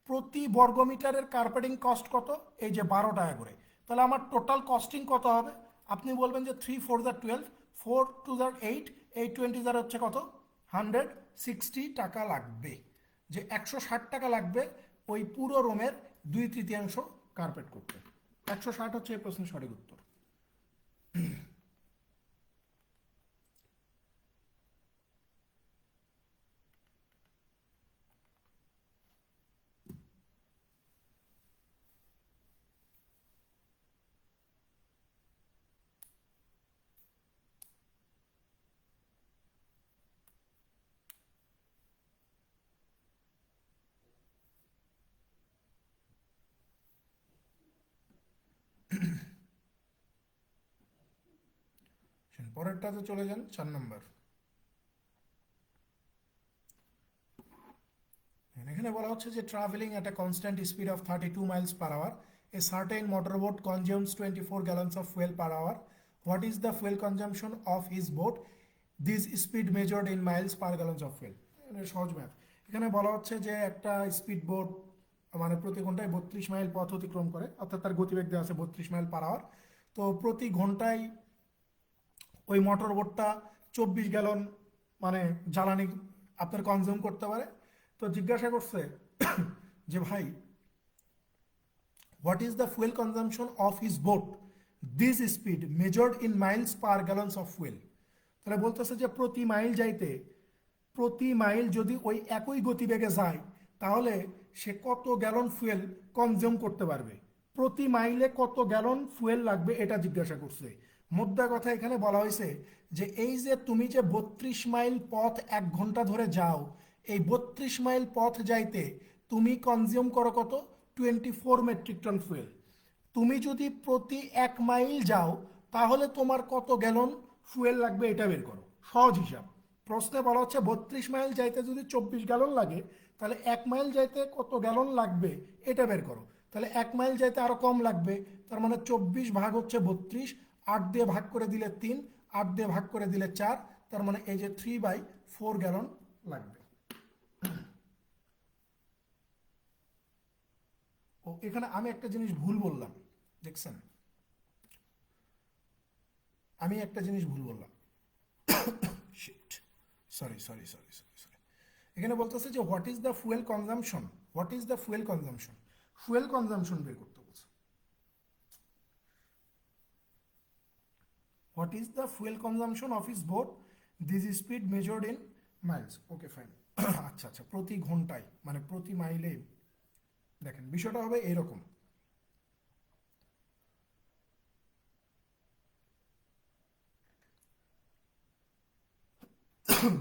প্রতি বর্গমিটারের কার্পেটিং কস্ট কত? এই যে 12 টাকা করে। তাহলে আমার টোটাল কস্টিং কত হবে? আপনি বলবেন যে 3 4 12, 4 2 8, 8 20 হচ্ছে কত? 160 টাকা লাগবে। যে 160 টাকা লাগবে ওই পুরো রুমের 2/3 কার্পেট করতে। 160 হচ্ছে এই প্রশ্নের সঠিক উত্তর। পরেরটাতে চলে যান, 4 নম্বর। এখানে বলা হচ্ছে যে travelling at a constant speed of 32 miles per hour, a certain motorboat consumes 24 gallons of fuel per hour. What is the fuel consumption of his boat? This speed measured in miles per gallons of fuel. সহজ ম্যাথ। এখানে বলা হচ্ছে যে একটা স্পিড বোট মানে প্রতি ঘন্টায় 32 মাইল পথ অতিক্রম করে, অর্থাৎ তার গতিবেগ দেওয়া আছে 32 মাইল পার আওয়ার। তো প্রতি ঘন্টায় ওই মোটর বোটটা 24 গ্যালন মানে জ্বালানি আপনার কনজিউম করতে পারে। তো জিজ্ঞাসা করছে যে ভাই what is the fuel consumption of his boat this speed measured in miles per gallons of fuel. তাহলে বলতেছে যে প্রতি মাইল যাইতে, প্রতি মাইল যদি ওই একই গতিবেগে যায় তাহলে সে কত গ্যালন ফুয়েল কনজিউম করতে পারবে, প্রতি মাইলে কত গ্যালন ফুয়েল লাগবে এটা জিজ্ঞাসা করছে। মোদ্দা কথা এখানে বলা হয়েছে যে এই যে তুমি যে 32 মাইল পথ 1 ঘন্টা ধরে যাও, এই 32 মাইল পথ যাইতে তুমি কনজিউম করো কত, 24 মেট্রিক টন ফুয়েল। তুমি যদি প্রতি 1 মাইল যাও তাহলে তোমার কত গ্যালন ফুয়েল লাগবে এটা বের করো, সহজ হিসাব। প্রশ্নে বলা হচ্ছে 32 মাইল যাইতে যদি 24 গ্যালন লাগে তাহলে 1 মাইল যাইতে কত গ্যালন লাগবে এটা বের করো। তাহলে 1 মাইল যাইতে আরো কম লাগবে, তার মানে 24 ভাগ হচ্ছে 32, 8 দিয়ে ভাগ করে দিলে 3, 8 দিয়ে ভাগ করে দিলে 4, তার মানে এই যে 3/4 গ্যালন লাগবে। ও এখানে আমি একটা জিনিস ভুল বললাম, দেখছেন আমি একটা জিনিস ভুল বললাম, shit, sorry sorry sorry sorry sorry. এখানে বলতেছে যে what is the fuel consumption, what is the fuel consumption, fuel consumption বের করতে বলছে। What is the fuel consumption of his boat this speed measured in miles. Okay fine. আচ্ছা আচ্ছা, প্রতি ঘন্টায় মানে প্রতি মাইলে। দেখেন বিষয়টা হবে এরকম,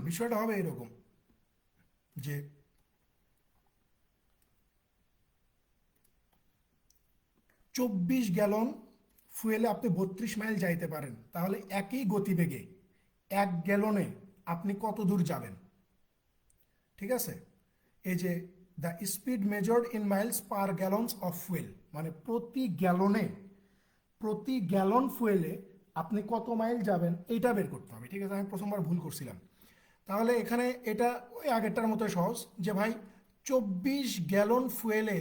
বিষয়টা হবে এরকম যে 24 গ্যালন ফুয়েলে আপনি 32 মাইল যাইতে পারেন, তাহলে একই গতিবেগে 1 গ্যালনে আপনি কত দূর যাবেন। ঠিক আছে, এই যে the speed measured in miles per gallons of fuel, মানে প্রতি গ্যালনে, প্রতি গ্যালন ফুয়েলে আপনি কত মাইল যাবেন এইটা বের করতে হবে। ঠিক আছে, আমি প্রথমবার ভুল করছিলাম। তাহলে এখানে এটা ওই আগেরটার মতো সহজ যে ভাই 24 গ্যালন ফুয়েলে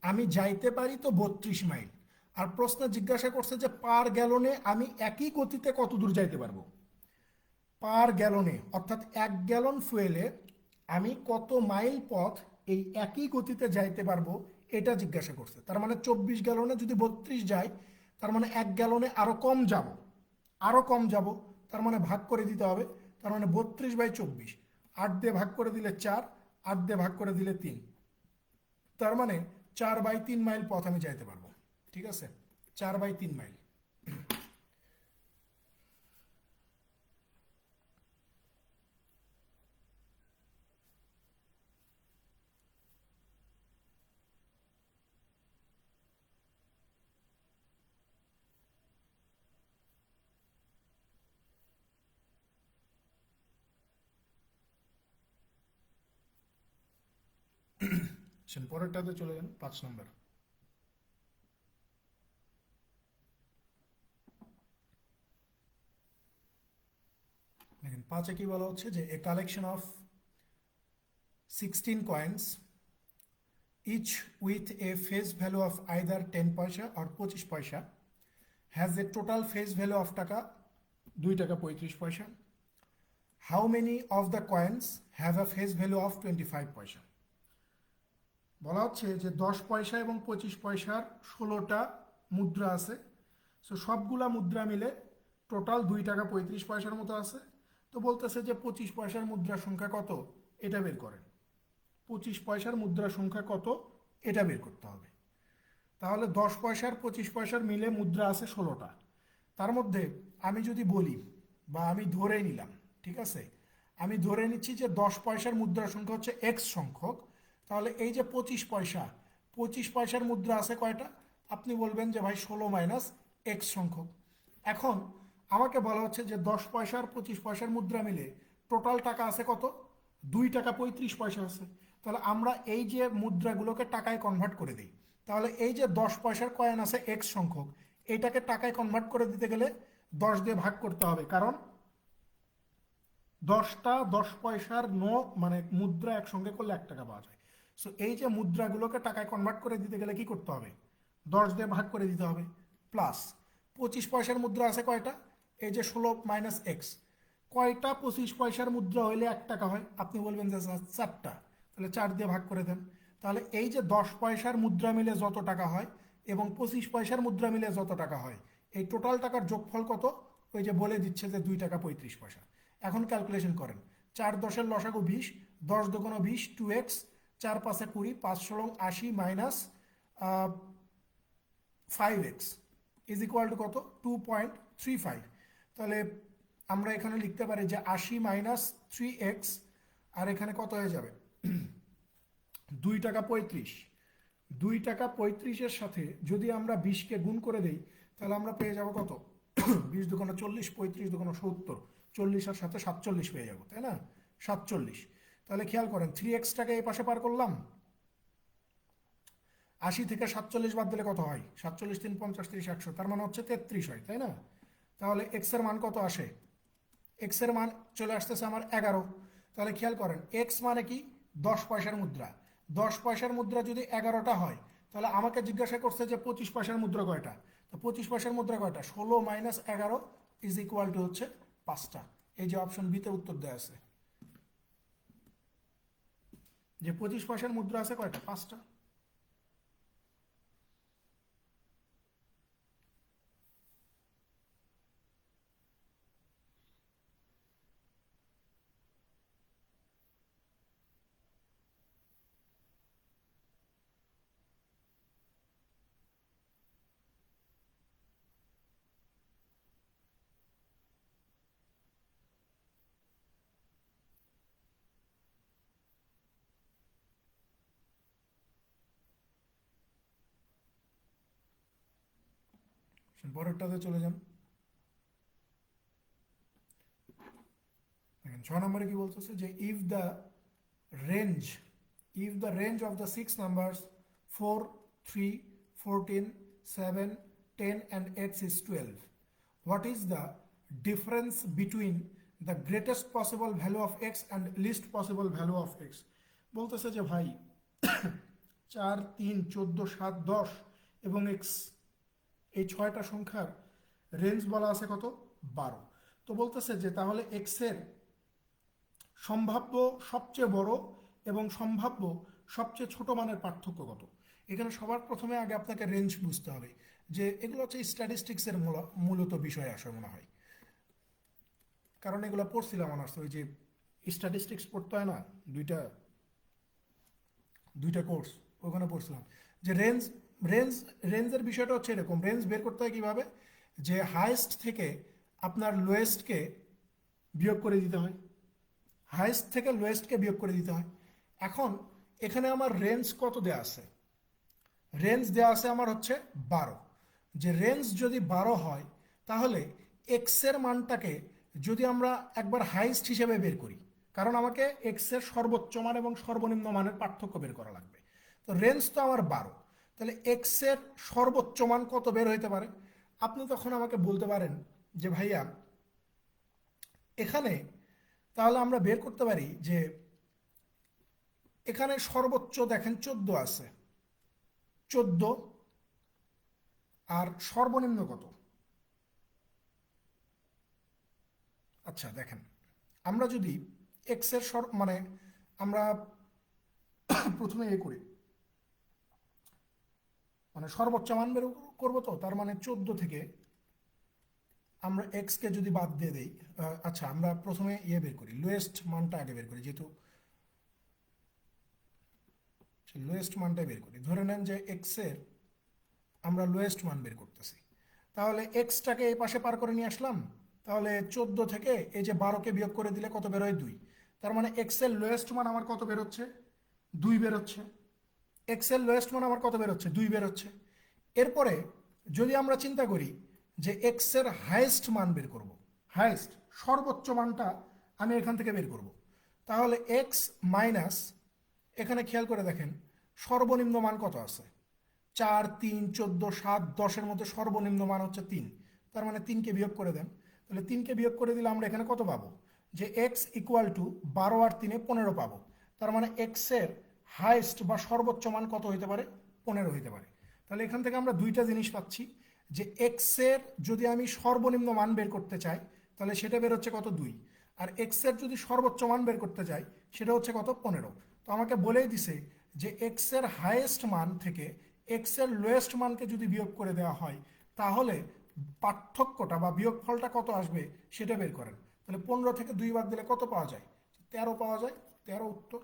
আমি যাইতে পারি তো 32 মাইল, আর প্রশ্ন জিজ্ঞাসা করছে যে পার গ্যালনে আমি একই গতিতে কত দূর যাইতে পারবো। পার গ্যালনে অর্থাৎ 1 গ্যালন ফুয়েলে আমি কত মাইল পথ এই একই গতিতে যাইতে পারবো এটা জিজ্ঞাসা করছে। তার মানে 24 গ্যালনে যদি 32 যায় তার মানে 1 গ্যালনে আরো কম যাব, আরো কম যাব, তার মানে ভাগ করে দিতে হবে। তার মানে 32/24, 8 দিয়ে ভাগ করে দিলে 4, 8 দিয়ে ভাগ করে দিলে 3, তার মানে 4/3 মাইল পথ আমি যাইতে পারবো। ঠিক আছে, 4/3 মাইল। পরেরটাতে চলে যান, 5 নম্বর। দেখেন 5-এ কি বলা হচ্ছে যে a collection of 16 coins each with a face value of either 10 paisa or 25 paisa has a total face value of taka 2 taka 35 paisa. How many of the coins have a face value of 25 paisa. বলা হচ্ছে যে 10 পয়সা এবং 25 পয়সার 16টা মুদ্রা আছে। সো সবগুলা মুদ্রা মিলে টোটাল 2 টাকা 35 পয়সার মতো আছে। তো বলতেছে যে 25 পয়সার মুদ্রার সংখ্যা কত এটা বের করেন। 25 পয়সার মুদ্রার সংখ্যা কত এটা বের করতে হবে। তাহলে 10 পয়সার 25 পয়সার মিলে মুদ্রা আছে 16টা। তার মধ্যে আমি যদি বলি বা আমি ধরে নিলাম, ঠিক আছে, আমি ধরে নিচ্ছি যে 10 পয়সার মুদ্রার সংখ্যা হচ্ছে x সংখ্যক, তাহলে এই যে 25 পয়সা, 25 পয়সার মুদ্রা আছে কয়টা, আপনি বলবেন যে ভাই 16 মাইনাস x সংখ্যক। এখন আমাকে বলা হচ্ছে যে 10 পয়সার 25 পয়সার মুদ্রা মিলে টোটাল টাকা আছে কত, 2 টাকা 35 পয়সা আছে। তাহলে আমরা এই যে মুদ্রাগুলোকে টাকায় কনভার্ট করে দিই। তাহলে এই যে 10 পয়সার কয়েন আছে x সংখ্যক, এইটাকে টাকায় কনভার্ট করে দিতে গেলে 10 দিয়ে ভাগ করতে হবে, কারণ 10টা 10 পয়সার মানে মুদ্রা একসঙ্গে করলে 1 টাকা পাওয়া যায়। সো এই যে মুদ্রাগুলোকে টাকায় কনভার্ট করে দিতে গেলে কি করতে হবে, 10 দিয়ে ভাগ করে দিতে হবে। প্লাস 25 পয়সার মুদ্রা আছে কয়টা, এই যে 16 মাইনাস x, কয়টা 25 পয়সার মুদ্রা হইলে 1 টাকা হয়, আপনি বলবেন যে 4টা। তাহলে 4 দিয়ে ভাগ করে দেন। তাহলে এই যে 10 পয়সার মুদ্রা মিলে যত টাকা হয় এবং 25 পয়সার মুদ্রা মিলে যত টাকা হয়, এই টোটাল টাকার যোগফল কত? ওই যে বলে দিচ্ছে যে 2 টাকা 35 পয়সা। এখন ক্যালকুলেশন করেন, 4 10-এর লসাগু 20, 10 দুগুণ 20, 2x, 4 5 20, 5 ষোলো 80 minus 5x is equal to কত? 2.35। তাহলে আমরা এখানে লিখতে পারি যে 80 মাইনাস 3x, আর এখানে কত হয়ে যাবে? 2 টাকা 35। 2 টাকা 35-এর সাথে যদি আমরা 20-কে গুণ করে দেই, তাহলে আমরা পেয়ে যাব কত? 20 দুগুণ 40, 35 দুগুণ 70, 40-এর সাথে 47 পেয়ে যাব, তাই না? 47। তাহলে খেয়াল করেন, 3x-টাকে এই পাশে পার করলাম, 80 থেকে 47 বাদ দিলে কত হয়? 47 3 50 30 100, তার মানে হচ্ছে 33 হয়, তাই না? তাহলে x এর মান কত আসে? x এর মান চলে আসতেছে আমার 11। তাহলে খেয়াল করেন, x মানে কি? 10 পয়সার মুদ্রা। 10 পয়সার মুদ্রা যদি 11টা হয়, তাহলে আমাকে জিজ্ঞাসা করছে যে 25 পয়সার মুদ্রা কয়টা? তো 25 পয়সার মুদ্রা কয়টা? 16 মাইনাস 11 ইজ ইকুয়াল টু হচ্ছে 5টা। এই যে অপশন বিতে উত্তর দেওয়া আছে, যে 25 পয়সার মুদ্রা আছে কয়টা? 5টা। পরেরটাতে চলে যান। দেখেন 6 নম্বরে কি বলতেছে যে if the range of the 6 numbers 4 3 14 7 10 and x is 12, what is the difference between the greatest possible value of x and least possible value of x? বলতেছে যে ভাই 4 3 14 7 10 এবং x, এই 6টা সংখ্যার রেঞ্জ বলা আছে কত? 12। তো বলতেছে যে তাহলে x এর সম্ভাব্য সবচেয়ে বড় এবং সম্ভাব্য সবচেয়ে ছোট মানের পার্থক্য কত? এখানে সবার প্রথমে আগে আপনাকে রেঞ্জ বুঝতে হবে, যে এগুলো হচ্ছে স্ট্যাটিস্টিক্সের মূলত বিষয় আসে মনে হয়, কারণ এগুলো পড়ছিলাম অনার্স, ওই যে স্ট্যাটিস্টিক্স পড়তে হয় না, দুইটা কোর্স, ওখানে পড়ছিলাম যে রেঞ্জের বিষয়টা হচ্ছে এরকম। রেঞ্জ বের করতে হয় কীভাবে? যে হাইয়েস্ট থেকে আপনার লোয়েস্টকে বিয়োগ করে দিতে হয়, হাইয়েস্ট থেকে লোয়েস্টকে বিয়োগ করে দিতে হয়। এখন এখানে আমার রেঞ্জ কত দেয়া আছে? রেঞ্জ দেওয়া আছে আমার হচ্ছে 12। যে রেঞ্জ যদি 12 হয়, তাহলে এক্স এর মানটাকে যদি আমরা একবার হাইয়েস্ট হিসেবে বের করি, কারণ আমাকে এক্স এর সর্বোচ্চ মান এবং সর্বনিম্ন মানের পার্থক্য বের করা লাগবে। তো রেঞ্জ তো আমার 12, তাহলে এক্স এর সর্বোচ্চ মান কত বের হইতে পারে? আপনি তখন আমাকে বলতে পারেন যে ভাইয়া এখানে তাহলে আমরা বের করতে পারি যে এখানে সর্বোচ্চ দেখেন 14 আছে, 14, আর সর্বনিম্ন কত? আচ্ছা দেখেন, আমরা যদি এক্স এর মানে আমরা প্রথমে এ করি, মানে সর্বোচ্চ মান বের করবো, তো তার মানে 14 থেকে আমরা এক্সকে যদি বাদ দিয়ে দেই, আচ্ছা আমরা প্রথমে ইয়ে বের করি, লোয়েস্ট মানটা আগে বের করি, যেহেতু লোয়েস্ট মানটাই বের করি। ধরে নেন যে এক্স এর আমরা লোয়েস্ট মান বের করতেছি, তাহলে এক্সটাকে এই পাশে পার করে নিয়ে আসলাম, তাহলে 14 থেকে এই যে 12কে বিয়োগ করে দিলে কত বেরোয়? 2। তার মানে এক্স এর লোয়েস্ট মান আমার কত বেরোচ্ছে? 2 বেরোচ্ছে। এক্স এর লোয়েস্ট মান আমার কত বেরোচ্ছে? 2 বেরোচ্ছে। এরপরে যদি আমরা চিন্তা করি যে এক্স এর হাইয়েস্ট মান বের করব, হাইয়েস্ট সর্বোচ্চ মানটা আমি এখান থেকে বের করব, তাহলে এক্স মাইনাস, এখানে খেয়াল করে দেখেন সর্বনিম্ন মান কত আছে? 4 3 14 7 10-এর মধ্যে সর্বনিম্ন মান হচ্ছে 3, তার মানে 3কে বিয়োগ করে দেন। তাহলে 3কে বিয়োগ করে দিলে আমরা এখানে কত পাবো? যে এক্স ইকুয়াল টু 12 আর 3-এ 15 পাবো। তার মানে এক্স এর হাইয়েস্ট বা সর্বোচ্চ মান কত হইতে পারে? 15 হইতে পারে। তাহলে এখান থেকে আমরা দুইটা জিনিস পাচ্ছি, যে এক্স এর যদি আমি সর্বনিম্ন মান বের করতে চাই, তাহলে সেটা বের হচ্ছে কত? 2। আর এক্স এর যদি সর্বোচ্চ মান বের করতে চাই, সেটা হচ্ছে কত? 15। তো আমাকে বলেই দিছে যে এক্স এর হাইয়েস্ট মান থেকে এক্স এর লোয়েস্ট মানকে যদি বিয়োগ করে দেওয়া হয় তাহলে পার্থক্যটা বা বিয়োগফলটা কত আসবে সেটা বের করেন। তাহলে 15 থেকে 2 বাদ দিলে কত পাওয়া যায়? 13 পাওয়া যায়। 13 উত্তর।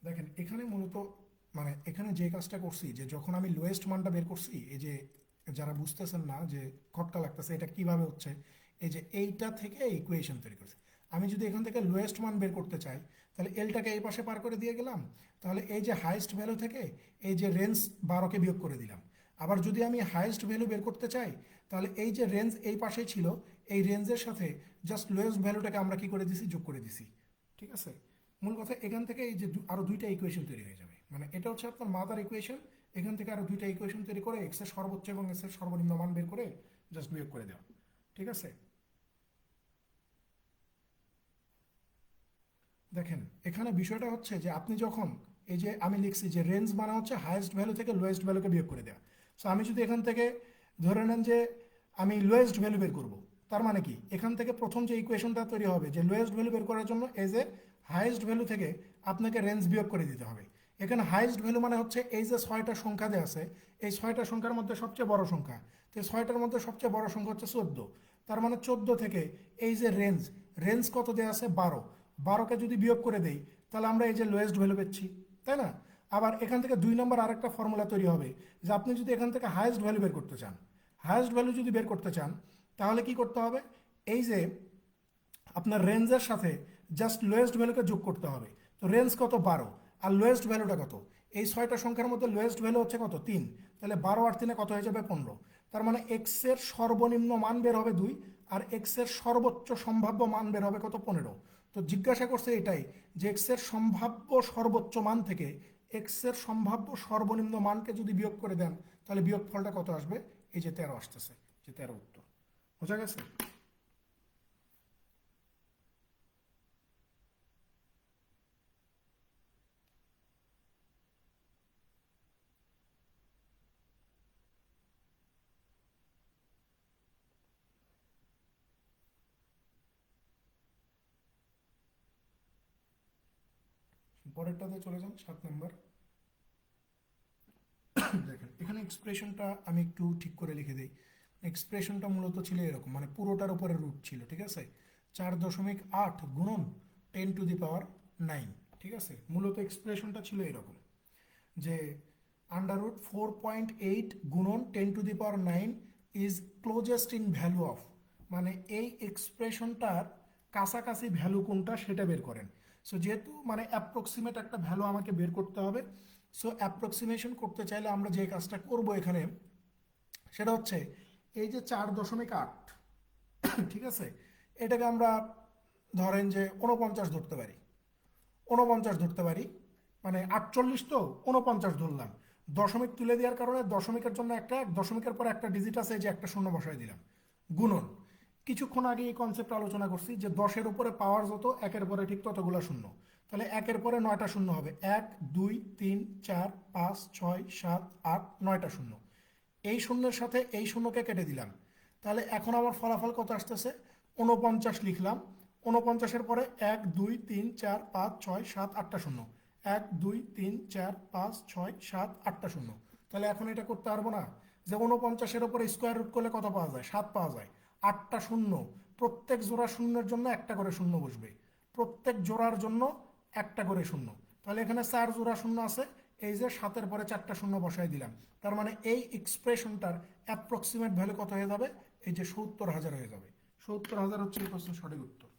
দেখেন এখানে মূলত মানে এখানে যে কাজটা করছি যে যখন আমি লোয়েস্ট মানটা বের করছি, এই যে যারা বুঝতেছেন না যে খটকা লাগতেছে এটা কিভাবে হচ্ছে, এই যে এইটা থেকে ইকুয়েশন তৈরি করছে। আমি যদি এখান থেকে লোয়েস্ট মান বের করতে চাই তাহলে এলটাকে এই পাশে পার করে দিয়ে গেলাম, তাহলে এই যে হাইয়েস্ট ভ্যালু থেকে এই যে রেঞ্জ 12কে বিয়োগ করে দিলাম। আবার যদি আমি হাইয়েস্ট ভ্যালু বের করতে চাই তাহলে এই যে রেঞ্জ এই পাশে ছিল এই রেঞ্জের সাথে জাস্ট লোয়েস্ট ভ্যালুটাকে আমরা কি করে দিছি, যোগ করে দিছি। ঠিক আছে, মূল কথা এখান থেকে এই যে আরো দুইটা ইকুয়েশন তৈরি হয়ে যাবে, মানে এটা হচ্ছে আপনার মাদার ইকুয়েশন। এখান থেকে আরো দুইটা ইকুয়েশন তৈরি করে এক্স এর সর্বোচ্চ এবং এক্স এর সর্বনিম্ন মান বের করে জাস্ট বিয়োগ করে দেওয়া। ঠিক আছে, দেখেন এখানে বিষয়টা হচ্ছে যে আপনি যখন এই যে আমি লিখছি যে রেঞ্জ মানে হচ্ছে হাইয়েস্ট ভ্যালু থেকে লোয়েস্ট ভ্যালুকে বিয়োগ করে দেওয়া। সো আমি যদি এখান থেকে ধরে নেন যে আমি লোয়েস্ট ভ্যালু বের করব, তার মানে কি এখান থেকে প্রথম যে ইকুয়েশনটা তৈরি হবে যে লোয়েস্ট ভ্যালু বের করার জন্য এই যে হাইয়েস্ট ভ্যালু থেকে আপনাকে রেঞ্জ বিয়োগ করে দিতে হবে। এখানে হাইয়েস্ট ভ্যালু মানে হচ্ছে এই যে 6টা সংখ্যা দেওয়া আছে, এই 6টা সংখ্যার মধ্যে সবচেয়ে বড় সংখ্যা, তো এই 6টার মধ্যে সবচেয়ে বড় সংখ্যা হচ্ছে 14। তার মানে 14 থেকে এই যে রেঞ্জ, রেঞ্জ কত দেওয়া আছে 12, 12কে যদি বিয়োগ করে দেই তাহলে আমরা এই যে লোয়েস্ট ভ্যালু পেয়েছি, তাই না? আবার এখান থেকে 2 নম্বর আরেকটা ফর্মুলা তৈরি হবে যে আপনি যদি এখান থেকে হাইয়েস্ট ভ্যালু বের করতে চান, হাইয়েস্ট ভ্যালু যদি বের করতে চান তাহলে কি করতে হবে, এই যে আপনার রেঞ্জের সাথে জাস্ট লোয়েস্ট ভ্যালুকে যোগ করতে হবে। তো রেঞ্জ কত 12 আর লোয়েস্ট ভ্যালুটা কত, এই 6টা সংখ্যার মধ্যে লোয়েস্ট ভ্যালু হচ্ছে কত 3, তাহলে 12 আর 3 কত হয়ে যাবে 15। তার মানে এক্স এর সর্বনিম্ন মান বের হবে 2 আর এক্স এর সর্বোচ্চ সম্ভাব্য মান বের হবে কত 15। তো জিজ্ঞাসা করছে এটাই যে এক্স এর সম্ভাব্য সর্বোচ্চ মান থেকে এক্স এর সম্ভাব্য সর্বনিম্ন মানকে যদি বিয়োগ করে দেন তাহলে বিয়োগ ফলটা কত আসবে, এই যে 13 আসতেছে, যে 13 উত্তর। বোঝা গেছে? পরেরটাতে চলে যান 7 নম্বর। দেখেন এখানে এক্সপ্রেশনটা আমি একটু ঠিক করে লিখে দিই। এক্সপ্রেশনটা মূলত ছিল এরকম, মানে পুরোটার উপরে রুট ছিল, ঠিক আছে, 4.8 গুণন 10⁻9। ঠিক আছে, মূলত এক্সপ্রেশনটা ছিল এরকম যে √4.8 গুণন 10⁻9 is closest in value of, মানে এই এক্সপ্রেশনটার কাছাকাছি ভ্যালু কোনটা সেটা বের করেন। সো যেহেতু মানে অ্যাপ্রক্সিমেট একটা ভ্যালু আমাকে বের করতে হবে, সো অ্যাপ্রক্সিমেশন করতে চাইলে আমরা যে কাজটা করব এখানে সেটা হচ্ছে এই যে 4.8, ঠিক আছে, এটাকে আমরা ধরেন যে 49 ধরতে পারি, 49 ধরতে পারি, মানে 48 তো 49 ধরলাম। দশমিক তুলে দেওয়ার কারণে দশমিকের জন্য একটা দশমিকের পর একটা ডিজিট আছে, যে একটা শূন্য বসাই দিলাম। গুণন, কিছুক্ষণ আগে এই কনসেপ্ট আলোচনা করছি যে 10-এর উপরে পাওয়ার যত একের পরে ঠিক ততগুলো শূন্য, তাহলে একের পরে 9টা শূন্য হবে, 1 2 3 4 5 6 7 8 9টা শূন্য। এই শূন্যের সাথে এই শূন্যকে কেটে দিলাম, তাহলে এখন আমার ফলাফল কত আসতেছে 49 লিখলাম। 49-এর পরে 1 2 3 4 5 6 7 8টা শূন্য, 1 2 3 4 5 6 7 8টা শূন্য। তাহলে এখন এটা করতে পারবো না যে 49-এর উপরে স্কোয়ার রুট করলে কত পাওয়া যায়, 7 পাওয়া যায়। 8টা শূন্য, প্রত্যেক জোড়া শূন্যের জন্য একটা করে শূন্য বসবে, প্রত্যেক জোড়ার জন্য একটা করে শূন্য। তাহলে এখানে 4 জোড়া শূন্য আছে, এই যে 7-এর পরে 4টা শূন্য বসাই দিলাম। তার মানে এই এক্সপ্রেশনটার অ্যাপ্রক্সিমেট ভ্যালু কত হয়ে যাবে, এই যে 70,000 হয়ে যাবে। 70,000 হচ্ছে এই প্রশ্নের সঠিক উত্তর।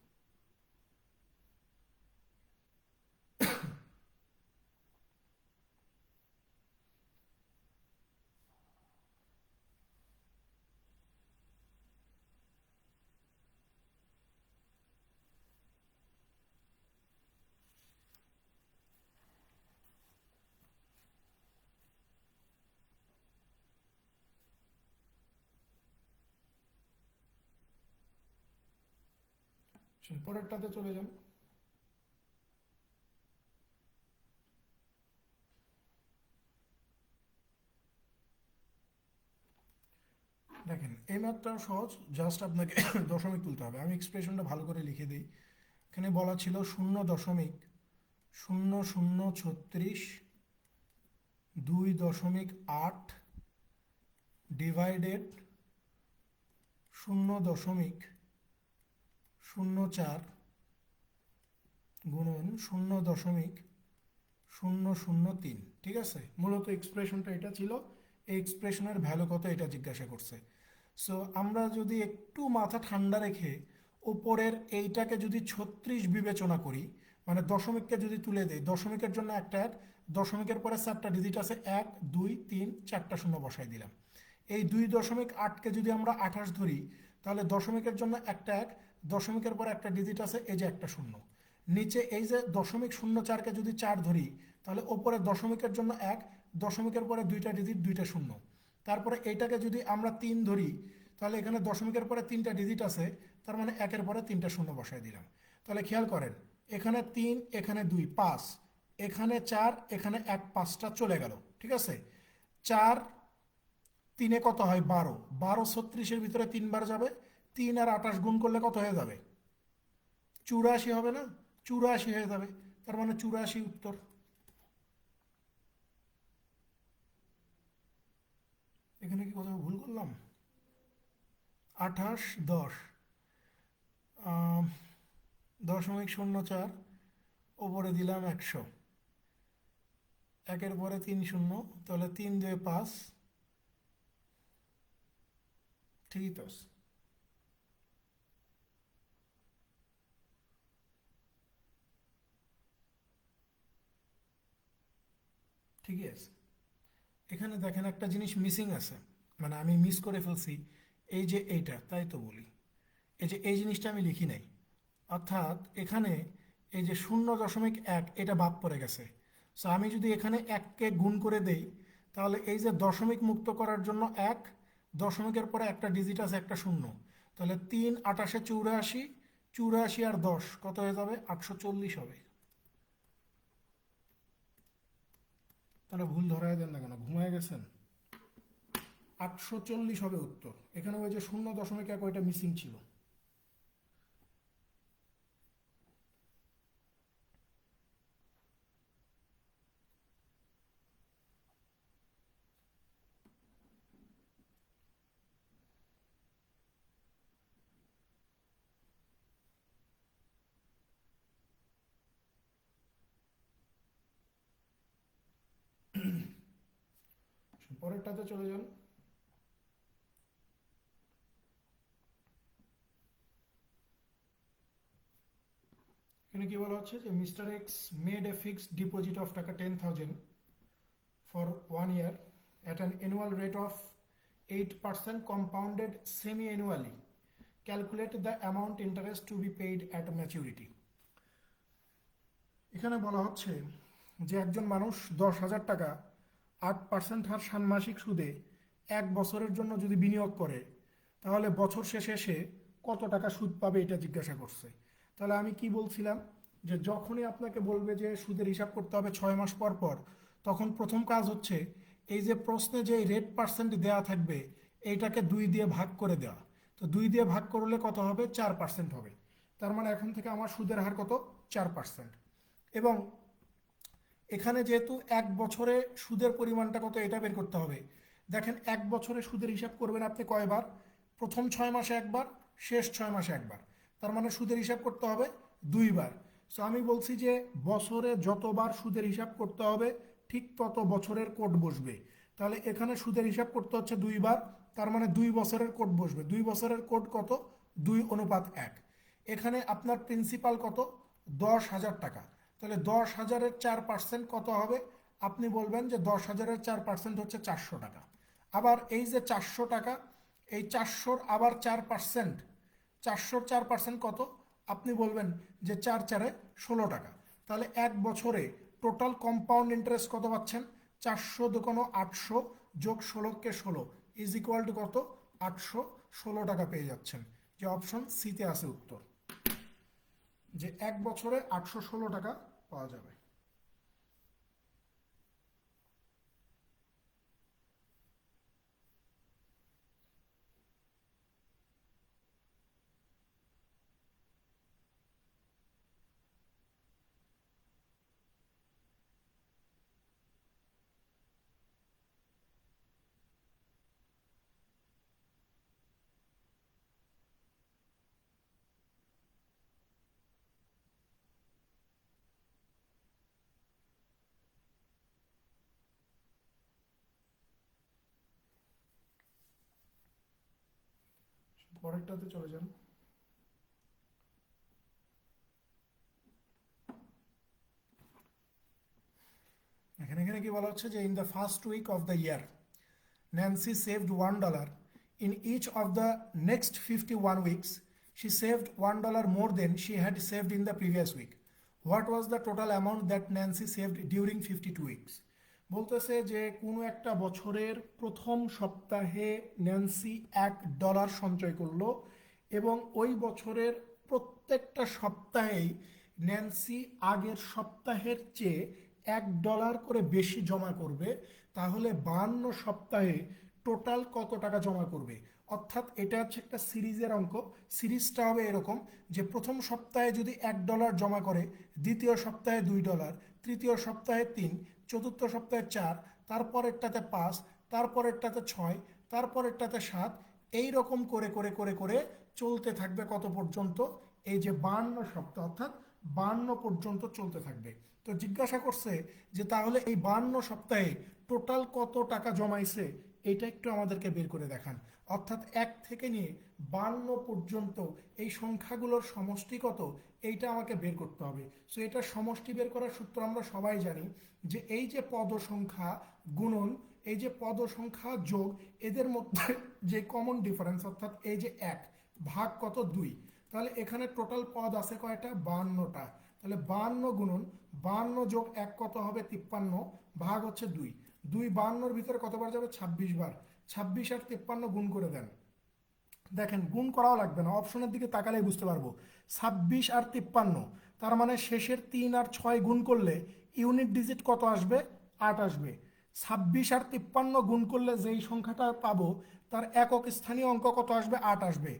পরেরটাতে চলে যান। দেখেন এই ম্যাথটাও সহজ, জাস্ট আপনাকে দশমিক তুলতে হবে। আমি এক্সপ্রেশনটা ভালো করে লিখে দিই। এখানে বলা ছিল 0.0036 2.8 ডিভাইডেড 0.04 গুণন 0.003। ঠিক আছে, মূলত এক্সপ্রেশনটা এটা ছিল। এই এক্সপ্রেশনের ভ্যালু কত এটা জিজ্ঞাসা করছে। সো আমরা যদি একটু মাথা ঠান্ডা রেখে উপরের এইটাকে যদি 36 বিবেচনা করি, মানে দশমিককে যদি তুলে দেই, দশমিকের জন্য একটা এক, দশমিকের পরে 4টা ডিজিট আছে, 1 2 3 4টা শূন্য বসাই দিলাম। এই 2.8কে যদি আমরা 28 ধরি, তাহলে দশমিকের জন্য একটা এক, দশমিকের পরে একটা ডিজিট আছে, এই যে একটা শূন্য। নিচে এই যে 0.04কে যদি 4 ধরি, তাহলে ওপরে দশমিকের জন্য এক, দশমিকের পরে দুইটা ডিজিট, দুইটা শূন্য। তারপরে এইটাকে যদি আমরা 3 ধরি, তাহলে এখানে দশমিকের পরে 3টা ডিজিট আছে, তার মানে একের পরে 3টা শূন্য বসাই দিলাম। তাহলে খেয়াল করেন, এখানে 3, এখানে 2, 5, এখানে 4, এখানে 1, 5টা চলে গেল। ঠিক আছে, 4 3-এ কত হয় 12, 12 36-এর ভিতরে 3 বার যাবে, 3 আর 28 গুণ করলে কত হয়ে যাবে? 84 হবে না? 84 হয়ে যাবে, তার মানে 84 উত্তর। এখানে কি কোথাও ভুল করলাম? 28 10 0.04 ওপরে দিলাম 100, একের পরে 3 শূন্য, তাহলে 3 2 5, ঠিকই তো আছে। ঠিকই আছে। এখানে দেখেন একটা জিনিস মিসিং আছে, মানে আমি মিস করে ফেলছি। এই যে এইটা, তাই তো বলি, এই যে এই জিনিসটা আমি লিখি নাই। অর্থাৎ এখানে এই যে 0.1 এটা বাদ পড়ে গেছে। সো আমি যদি এখানে 1কে গুণ করে দেই, তাহলে এই যে দশমিক মুক্ত করার জন্য 1, দশমিকের পরে একটা ডিজিট আছে, একটা শূন্য, তাহলে 3 28-এ 84, 84 আর 10 কত হয়ে যাবে? 840 হবে। তাহলে ভুল ধরাই দেন না কেন, ঘুমায় গেছেন? 840 হবে উত্তর। এখানে ওই যে 0.1 ওইটা মিসিং ছিল। পরেরটাতে চলে যান। এখানে কি বলা হচ্ছে যে mister x made a fixed deposit of টাকা 10,000 for 1 year at an annual rate of 8% compounded semi-annually. Calculate the amount interest to be paid at maturity. এখানে বলা হচ্ছে যে একজন মানুষ 10,000 টাকা 8% হার ষান্মাসিক সুদে 1 বছরের জন্য যদি বিনিয়োগ করে, তাহলে বছর শেষে সে কত টাকা সুদ পাবে এটা জিজ্ঞাসা করছে। তাহলে আমি কি বলছিলাম, যে যখনই আপনাকে বলবে যে সুদের হিসাব করতে হবে 6 মাস পর পর, তখন প্রথম কাজ হচ্ছে এই যে প্রশ্নে যে রেট পার্সেন্ট দেওয়া থাকবে, এইটাকে 2 দিয়ে ভাগ করে দেওয়া। তো 2 দিয়ে ভাগ করলে কত হবে? 4% হবে। তার মানে এখন থেকে আমার সুদের হার কত? 4%। এবং এখানে যেহেতু 1 বছরে সুদের পরিমাণটা কত এটা বের করতে হবে। দেখেন 1 বছরে সুদের হিসাব করবেন আপনি কয়বার? প্রথম 6 মাসে একবার, শেষ 6 মাসে একবার। তার মানে সুদের হিসাব করতে হবে 2বার। সো আমি বলছি যে বছরে যতবার সুদের হিসাব করতে হবে, ঠিক তত বছরের কোড বসবে। তাহলে এখানে সুদের হিসাব করতে হচ্ছে 2বার, তার মানে 2 বছরের কোড বসবে। 2 বছরের কোড কত? 2:1। এখানে আপনার প্রিন্সিপাল কত? 10,000 টাকা। তাহলে 10,000-এর 4% কত হবে? আপনি বলবেন যে 10,000-এর 4% হচ্ছে 400 টাকা। আবার এই যে 400 টাকা, এই 400-র আবার 4%, 400-র 4% কত? আপনি বলবেন যে 4×4=16 টাকা। তাহলে 1 বছরে টোটাল কম্পাউন্ড ইন্টারেস্ট কত পাচ্ছেন? 400 দোকানো 800 যোগ 16কে 16 ইজ ইকুয়াল টু কত? 816 টাকা পেয়ে যাচ্ছেন, যে অপশন সিতে আছে উত্তর, যে 1 বছরে 816 টাকা পাওয়া যাবে। পরেরটাতে চলে যান। এখানে এখানে কি বলা হচ্ছে যে in the first week of the year Nancy saved $1. In each of the next 51 weeks, she saved $1 more than she had saved in the previous week. What was the total amount that Nancy saved during 52 weeks? বলতেছে যে কোনো একটা বছরের প্রথম সপ্তাহে ন্যান্সি $1 সঞ্চয় করলো এবং ওই বছরের প্রত্যেকটা সপ্তাহেই ন্যান্সি আগের সপ্তাহের চেয়ে $1 করে বেশি জমা করবে, তাহলে 52 সপ্তাহে টোটাল কত টাকা জমা করবে। অর্থাৎ এটা হচ্ছে একটা সিরিজের অঙ্ক। সিরিজটা হবে এরকম যে প্রথম সপ্তাহে যদি $1 জমা করে, দ্বিতীয় সপ্তাহে $2, তৃতীয় সপ্তাহে 3, চতুর্থ সপ্তাহে 4, তারপরেরটাতে 5, তারপরেরটাতে 6, তারপরেরটাতে 7, এই রকম করে করে করে করে চলতে থাকবে কত পর্যন্ত, এই যে 52 সপ্তাহ অর্থাৎ 52 পর্যন্ত চলতে থাকবে। তো জিজ্ঞাসা করছে যে তাহলে এই 52 সপ্তাহে টোটাল কত টাকা জমাইছে, এটা একটু আমাদেরকে বের করে দেখান। অর্থাৎ 1 থেকে নিয়ে 52 পর্যন্ত এই সংখ্যাগুলোর সমষ্টি কত, এইটা আমাকে বের করতে হবে। সো এটার সমষ্টি বের করার সূত্র আমরা সবাই জানি যে এই যে পদ সংখ্যা গুণন এই যে পদ সংখ্যা যোগ এদের মধ্যে যে কমন ডিফারেন্স অর্থাৎ এই যে 1 ভাগ কত 2, তাহলে এখানে টোটাল পদ আছে কয়টা 52টা। তাহলে 52 গুণন 52 যোগ 1 কত হবে 53, ভাগ হচ্ছে 2, 2 52-র ভিতরে কতবার যাবে 26 বার, 26 আর 53 গুণ করে দেন। দেখেন গুণ করাও লাগবে না, অপশনের দিকে তাকালেই বুঝতে পারবো। 26 আর 53, তার মানে শেষের 3 আর 6 গুণ করলে ইউনিট ডিজিট কত আসবে 8 আসবে। 26 আর 53 গুণ করলে যেই সংখ্যাটা পাবো তার একক স্থানীয় অঙ্ক কত আসবে 8 আসবে।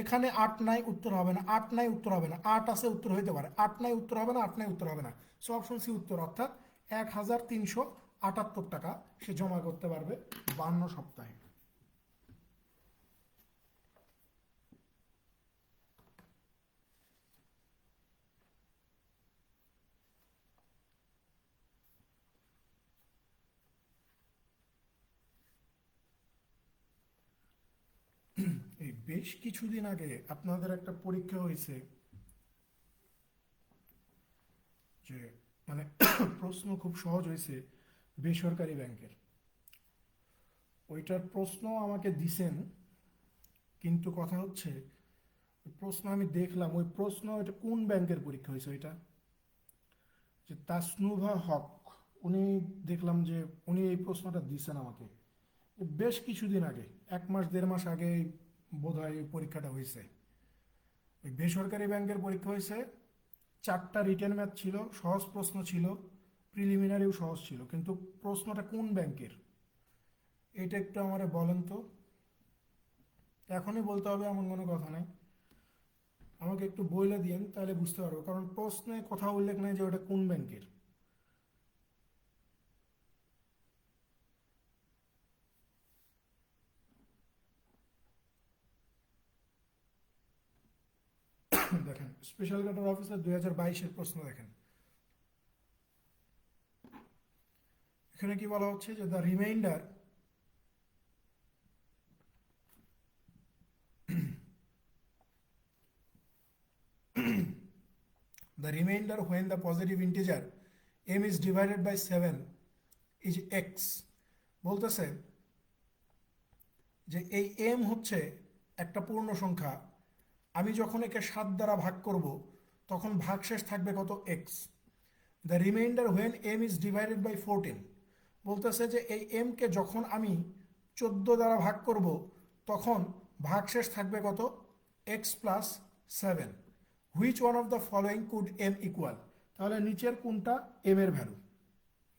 এখানে 8 নাই উত্তর হবে না, 8 নাই উত্তর হবে না, 8 আছে উত্তর হইতে পারে, 8 নাই উত্তর হবে না, 8 নাই উত্তর হবে না। সো অপশন সি উত্তর, অর্থাৎ 1378 টাকা সে জমা করতে পারবে 52 সপ্তাহে। এই বেশ কিছুদিন আগে আপনাদের একটা পরীক্ষা হয়েছে যে মানে প্রশ্ন খুব সহজ হয়েছে বেসরকারি ব্যাংকের, ওইটার প্রশ্ন আমাকে দিছেন, কিন্তু কথা হচ্ছে প্রশ্ন আমি দেখলাম ওই প্রশ্ন এটা কোন ব্যাংকের পরীক্ষা হয়েছে ওইটা, যে তাসনুভা হক, উনি দেখলাম যে উনি এই প্রশ্নটা দিছেন আমাকে বেশ কিছুদিন আগে, 1 মাস 1.5 মাস আগে বোধহয় এই পরীক্ষাটা হয়েছে। ওই বেসরকারি ব্যাংকের পরীক্ষা হয়েছে, 4টা রিটেন ম্যাথ ছিল, সহজ প্রশ্ন ছিল, প্রিলিমিনারিও সহজ ছিল, কিন্তু প্রশ্নটা কোন ব্যাংকের এটা একটু আমারে বলেন তো। এখনই বলতে হবে এমন কোনো কথা নেই, আমাকে একটু বইলে দিয়েন তাহলে বুঝতে পারবো, কারণ প্রশ্নে কথা উল্লেখ নেই যে ওটা কোন ব্যাংকের। দেখেন স্পেশাল ক্যাডার অফিসার 2022-এর প্রশ্ন দেখেন, এখানে কি বলা হচ্ছে যে the reminder when the positive integer m is divided by 7 is x, বলতেছে যে এই m হচ্ছে একটা পূর্ণ সংখ্যা, আমি যখন একে 7 দ্বারা ভাগ করব তখন ভাগশেষ থাকবে কত x। The reminder when m is divided by 14, বলতেছে যে এই m কে যখন আমি 14 দ্বারা ভাগ করব তখন ভাগশেষ থাকবে কত x plus 7। Which one of the following could m equal, তাহলে নিচের কোনটা m এর ভ্যালু,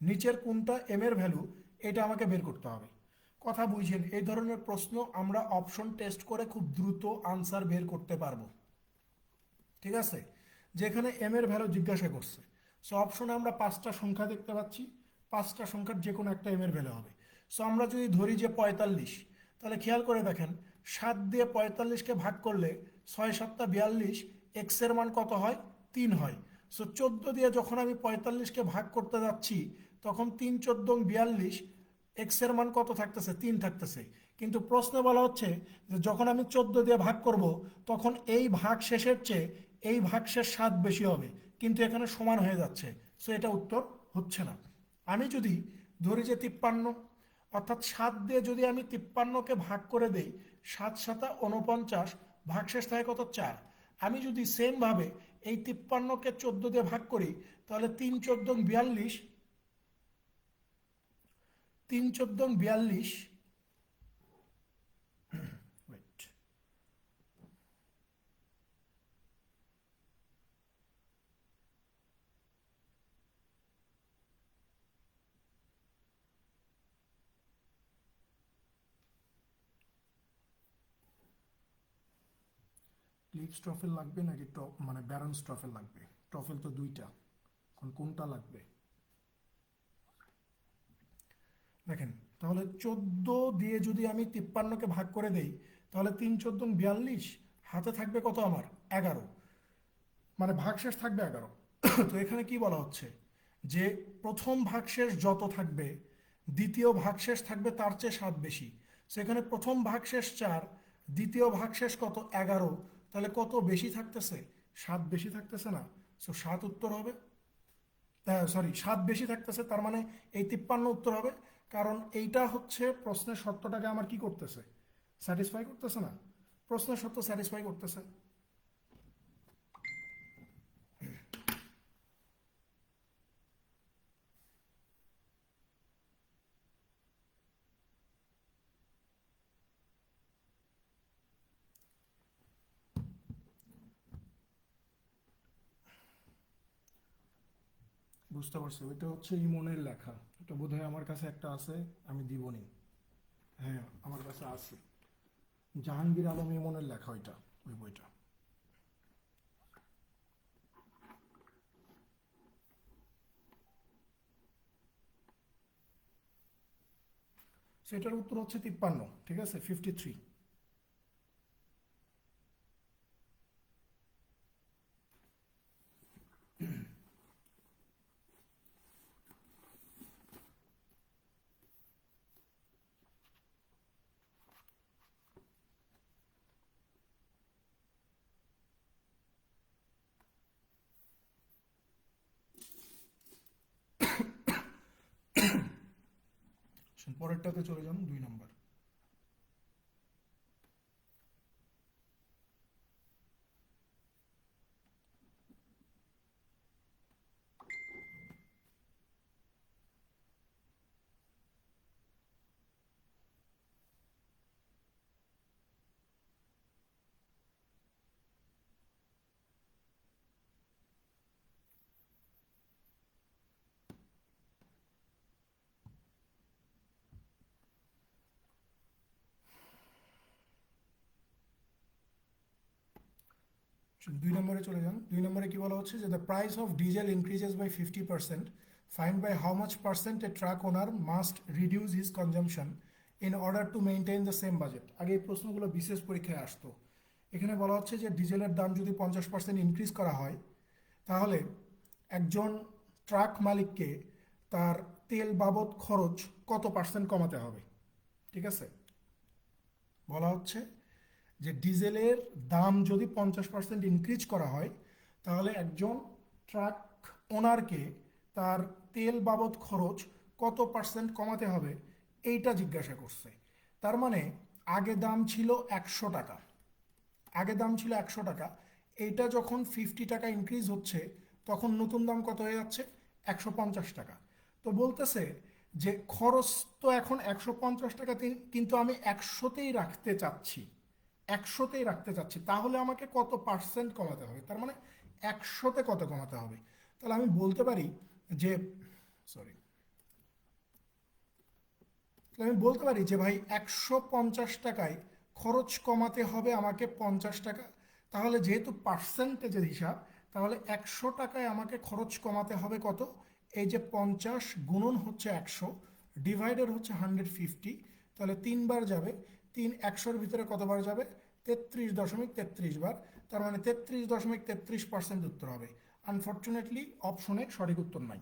নিচের কোনটা m এর ভ্যালু এটা আমাকে বের করতে হবে। কথা বুঝছেন, এই ধরনের প্রশ্ন আমরা অপশন টেস্ট করে খুব দ্রুত আনসার বের করতে পারবো, ঠিক আছে। যেখানে m এর ভ্যালু জিজ্ঞাসা করছে, সো অপশনে আমরা 5টা সংখ্যা দেখতে পাচ্ছি, 5টা সংখ্যার যে কোনো একটা m এর ভ্যালু হবে। সো আমরা যদি ধরি যে 45, তাহলে খেয়াল করে দেখেন 7 দিয়ে 45-কে ভাগ করলে 6 7 42, x এর মান কত হয় 3 হয়। সো 14 দিয়ে যখন আমি 45-কে ভাগ করতে যাচ্ছি তখন 3 14 42, x এর মান কত থাকতেছে 3 থাকতেছে, কিন্তু প্রশ্নে বলা হচ্ছে যে যখন আমি 14 দিয়ে ভাগ করব তখন এই ভাগ শেষের চেয়ে এই ভাগশেষ 7 বেশি হবে, কিন্তু এখানে সমান হয়ে যাচ্ছে, সো এটা উত্তর হচ্ছে না। আমি যদি ধরি যে 53, অর্থাৎ 7 দিয়ে যদি আমি 53কে ভাগ করে দেই, 7 7 49, ভাগশেষ থাকে কত, 4। আমি যদি সেমভাবে এই 53কে 14 দিয়ে ভাগ করি, তাহলে 3 14 42, 3 14 42, wait, ক্লিপস ট্রফেল লাগবে নাকি মানে ব্যারন্স ট্রফেল লাগবে? ট্রফেল তো দুইটা, এখন কোনটা লাগবে দেখেন। তাহলে 14 দিয়ে যদি আমি 53কে ভাগ করে দেই, তাহলে 3 14 42, হাতে থাকবে কত আমার, 11, মানে ভাগশেষ থাকবে 11। তো এখানে কি বলা হচ্ছে যে প্রথম ভাগশেষ যত থাকবে দ্বিতীয় ভাগশেষ থাকবে তার চেয়ে 7 বেশি। সেখানে প্রথম ভাগশেষ 4, দ্বিতীয় ভাগশেষ কত, 11, তাহলে কত বেশি থাকতেছে, 7 বেশি থাকতেছে না? সো 7 উত্তর হবে, সরি 7 বেশি থাকতেছে, তার মানে এই 53 উত্তর হবে। কারণ এইটা হচ্ছে প্রশ্নের শর্তটাকে আমার কি করতেছে, স্যাটিসফাই করতেছে না, প্রশ্নের শর্ত স্যাটিসফাই করতেছে। বুঝতে পারছি, ওইটা হচ্ছে ইমনের লেখা, এটা বোধহয় আমার কাছে একটা আছে, আমি দিবনি। হ্যাঁ আমার কাছে আছে, জাহাঙ্গীর আলম ইমনের লেখা ওইটা, ওই বইটা। সেটার উত্তর হচ্ছে 53, ঠিক আছে, 53। পরেরটাতে চলে যান, 2 নম্বর। দুই নম্বরে চলে যান। 2 নম্বরে কি বলা হচ্ছে যে the price of diesel increases by 50%, find by how much percent a truck owner must reduce his consumption in order to maintain the same budget. আগে এই প্রশ্নগুলো বিশেষ পরীক্ষায় আসতো। এখানে বলা হচ্ছে যে ডিজেলের দাম যদি 50% ইনক্রিজ করা হয়, তাহলে একজন ট্রাক মালিককে তার তেল বাবদ খরচ কত পার্সেন্ট কমাতে হবে। ঠিক আছে, বলা হচ্ছে যে ডিজেলের দাম যদি 50% ইনক্রিজ করা হয়, তাহলে একজন ট্রাক ওনারকে তার তেল বাবদ খরচ কত পার্সেন্ট কমাতে হবে, এইটা জিজ্ঞাসা করছে। তার মানে আগে দাম ছিল 100 টাকা, আগে দাম ছিল 100 টাকা, এইটা যখন 50 টাকা ইনক্রিজ হচ্ছে, তখন নতুন দাম কত হয়ে যাচ্ছে, 150 টাকা। তো বলতেছে যে খরচ তো এখন 150 টাকা, কিন্তু আমি 100তেই রাখতে চাচ্ছি, 100তেই রাখতে চাচ্ছি, তাহলে আমাকে কত পার্সেন্ট কমাতে হবে, তার মানে 100তে কত কমাতে হবে। তাহলে আমি বলতে পারি যে, সরি, আমি বলতে পারি যে ভাই 150 টাকায় খরচ কমাতে হবে আমাকে 50 টাকা। তাহলে যেহেতু পার্সেন্টেজের হিসাব, তাহলে 100 টাকায় আমাকে খরচ কমাতে হবে কত, এই যে 50 গুণন হচ্ছে 100, ডিভাইডেড হচ্ছে 150, তাহলে 3 বার যাবে, 3 100-র ভিতরে কতবার যাবে, 33.33 বার, তার মানে 33.33% উত্তর হবে। আনফর্চুনেটলি অপশনে সঠিক উত্তর নাই।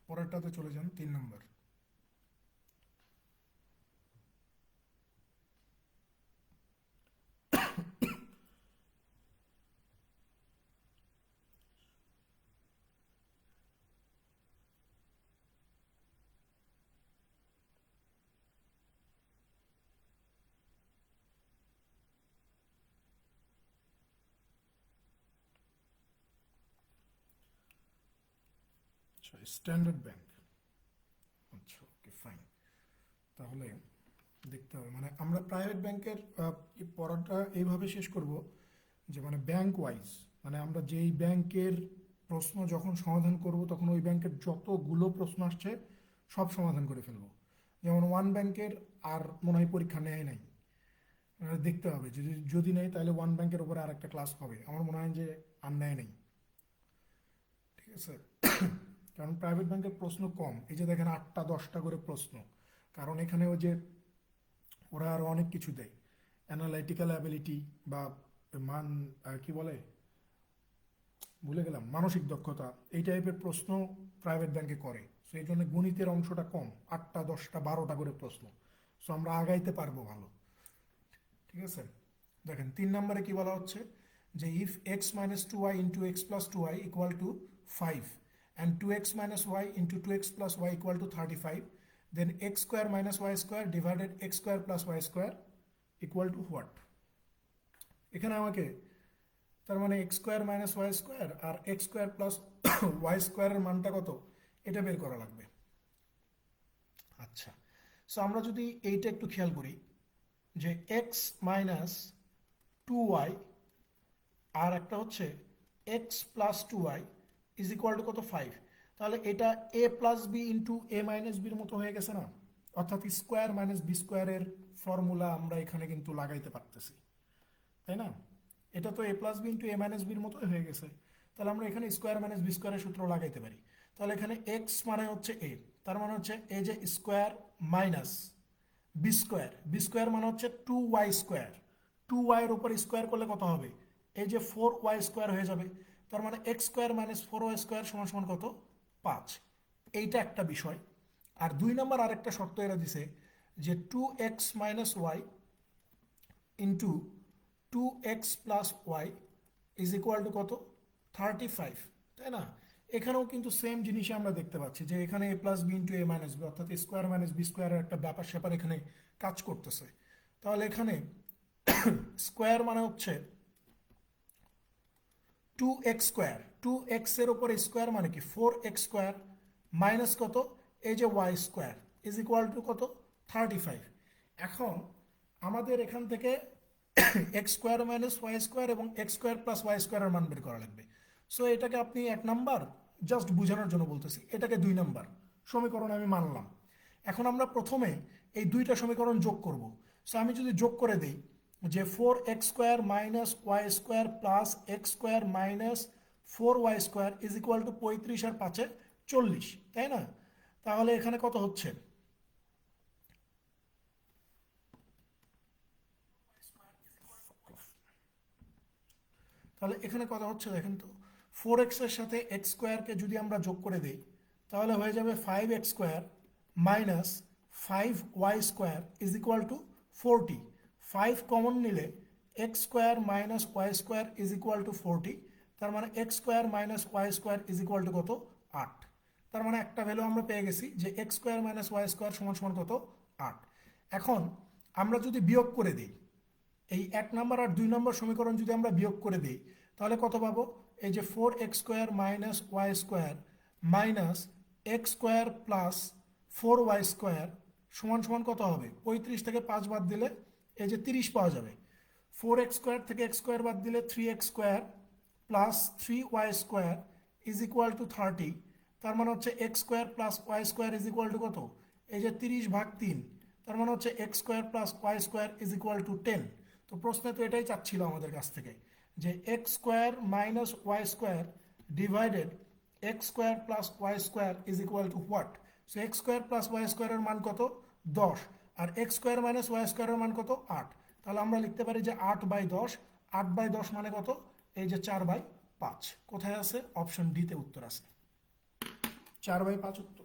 পরেরটাতে চলে যান, 3 নম্বর। আচ্ছা, স্ট্যান্ডার্ড ব্যাংক। আচ্ছা, ওকে, ফাইন। তাহলে দেখতে হবে, মানে আমরা প্রাইভেট ব্যাংকের পড়াটা এইভাবে শেষ করব যে মানে ব্যাংক ওয়াইজ, মানে আমরা যেই ব্যাংকের প্রশ্ন যখন সমাধান করব তখন ওই ব্যাংকের যতগুলো প্রশ্ন আসছে সব সমাধান করে ফেলবো। যেমন ওয়ান ব্যাংকের আর মনে হয় পরীক্ষা নেয় নাই, দেখতে হবে, যদি যদি নেই তাহলে ওয়ান ব্যাংকের উপরে আর একটা ক্লাস হবে, আমার মনে হয় যে আর নেয় নেই। ঠিক আছে, কারণ প্রাইভেট ব্যাংকের প্রশ্ন কম, এই যে দেখেন 8টা 10টা করে প্রশ্ন, কারণ এখানে ওই যে ওরা আরও অনেক কিছু দেয়, অ্যানালাইটিক্যাল অ্যাবিলিটি বা মান কি বলে ভুলে গেলাম, মানসিক দক্ষতা, এই টাইপের প্রশ্ন প্রাইভেট ব্যাংকে করে। সো এই জন্য গণিতের অংশটা কম, 8টা 10টা 12টা করে প্রশ্ন। সো আমরা আগাইতে পারবো ভালো। ঠিক আছে, দেখেন 3 নম্বরে কি বলা হচ্ছে যে if x minus two y into x plus two y equal to 5 and 2x minus y into 2x plus y equal to 35, then x square minus y square divided x square plus y square equal to what? এখানে আমাকে তার মানে x square minus y square আর এক্স স্কোয়ার প্লাস ওয়াই স্কোয়ারের মানটা কত এটা বের করা লাগবে। আচ্ছা, সো আমরা যদি এইটা একটু খেয়াল করি যে এক্স মাইনাস টু ওয়াই আর একটা হচ্ছে x plus two y is equal to কত 5, তাহলে এটা a plus b into a minus বির মতো হয়ে গেছে না, অর্থাৎ স্কোয়ার মাইনাস বি স্কোয়ারের ফর্মুলা আমরা এখানে কিন্তু লাগাইতে পারতেছি, তাই না? এটা তো a plus b into a minus বির মতোই হয়ে গেছে, তাহলে আমরা এখানে স্কোয়ার মাইনাস বি স্কোয়ারের সূত্র লাগাইতে পারি। তাহলে এখানে এক্স মানে হচ্ছে এ, তার মানে হচ্ছে এ যে square minus b square, b square মানে হচ্ছে 2y স্কোয়ার, 2y এর উপর স্কোয়ার করলে কত হবে, এই যে 4y স্কোয়ার হয়ে যাবে, তার মানে x square minus 4y square সমান সমান কত 5। এইটা একটা বিষয়। আর 2 নম্বর আরেকটা শর্ত এরা দিছে যে 2x minus y into 2x plus y is equal to কত 35, তাই না? এখানেও কিন্তু সেম জিনিসই আমরা দেখতে পাচ্ছি যে এখানে এ plus b into a minus B, অর্থাৎ স্কোয়ার মাইনাস বি স্কোয়ারের একটা ব্যাপার স্যাপার এখানে কাজ করতেছে। তাহলে এখানে স্কোয়ার মানে হচ্ছে 2x স্কোয়ার, 2x এর উপর স্কোয়ার মানে কি 4x স্কোয়ার মাইনাস কত এই যে y square is equal to কত 35। এখন আমাদের এখান থেকে x square minus y square এবং এক্স স্কোয়ার প্লাস ওয়াই স্কোয়ারের মান বের করা লাগবে। সো এটাকে আপনি 1 নাম্বার, জাস্ট বোঝানোর জন্য বলতেছি, এটাকে 2 নাম্বার সমীকরণ আমি মানলাম। এখন আমরা প্রথমে এই দুইটা সমীকরণ যোগ করব। সো আমি যদি যোগ করে দিই যে 4x square minus y square plus x square minus 4y square is equal to 35 আর 5 40, তাই না? তাহলে এখানে কত হচ্ছে, তাহলে এখানে কত হচ্ছে দেখেন তো, 4x এর সাথে এক্স স্কোয়ারকে যদি আমরা যোগ করে দিই তাহলে হয়ে যাবে 5x square minus 5y square is equal to 40। 5 common নিলে x square minus y square is equal to 40, তার মানে x square minus y square is equal to কত 8। তার মানে একটা ভ্যালু আমরা পেয়ে গেছি যে x square minus y square সমান সমান কত 8। এখন আমরা যদি বিয়োগ করে দিই এই 1 নম্বর আর 2 নম্বর সমীকরণ যদি আমরা বিয়োগ করে দিই তাহলে কত পাবো, এই যে 4x square minus y square minus x square plus 4y square সমান সমান কত হবে, 35 থেকে 5 বাদ দিলে এই যে 30 পাওয়া যাবে। 4x স্কোয়ার থেকে x স্কোয়ার বাদ দিলে 3x square plus 3y square is equal to 30, তার মানে হচ্ছে x square plus y square is equal to কত, এই যে 30/3, তার মানে হচ্ছে x square plus y square is equal to 10। তো প্রশ্নে তো এটাই চাচ্ছিল আমাদের কাছ থেকে যে x square minus y square divided x square plus y square is equal to what. So x square plus y স্কোয়ারের মান কত 10 আর এক্স স্কোয়ার মাইনাস ওয়াই স্কোয়ারের মান কত 8। তাহলে আমরা লিখতে পারি যে 8/10, 8/10 মানে কত, এই যে 4/5। কোথায় আছে, অপশন ডিতে উত্তর আছে। 4/5 উত্তর।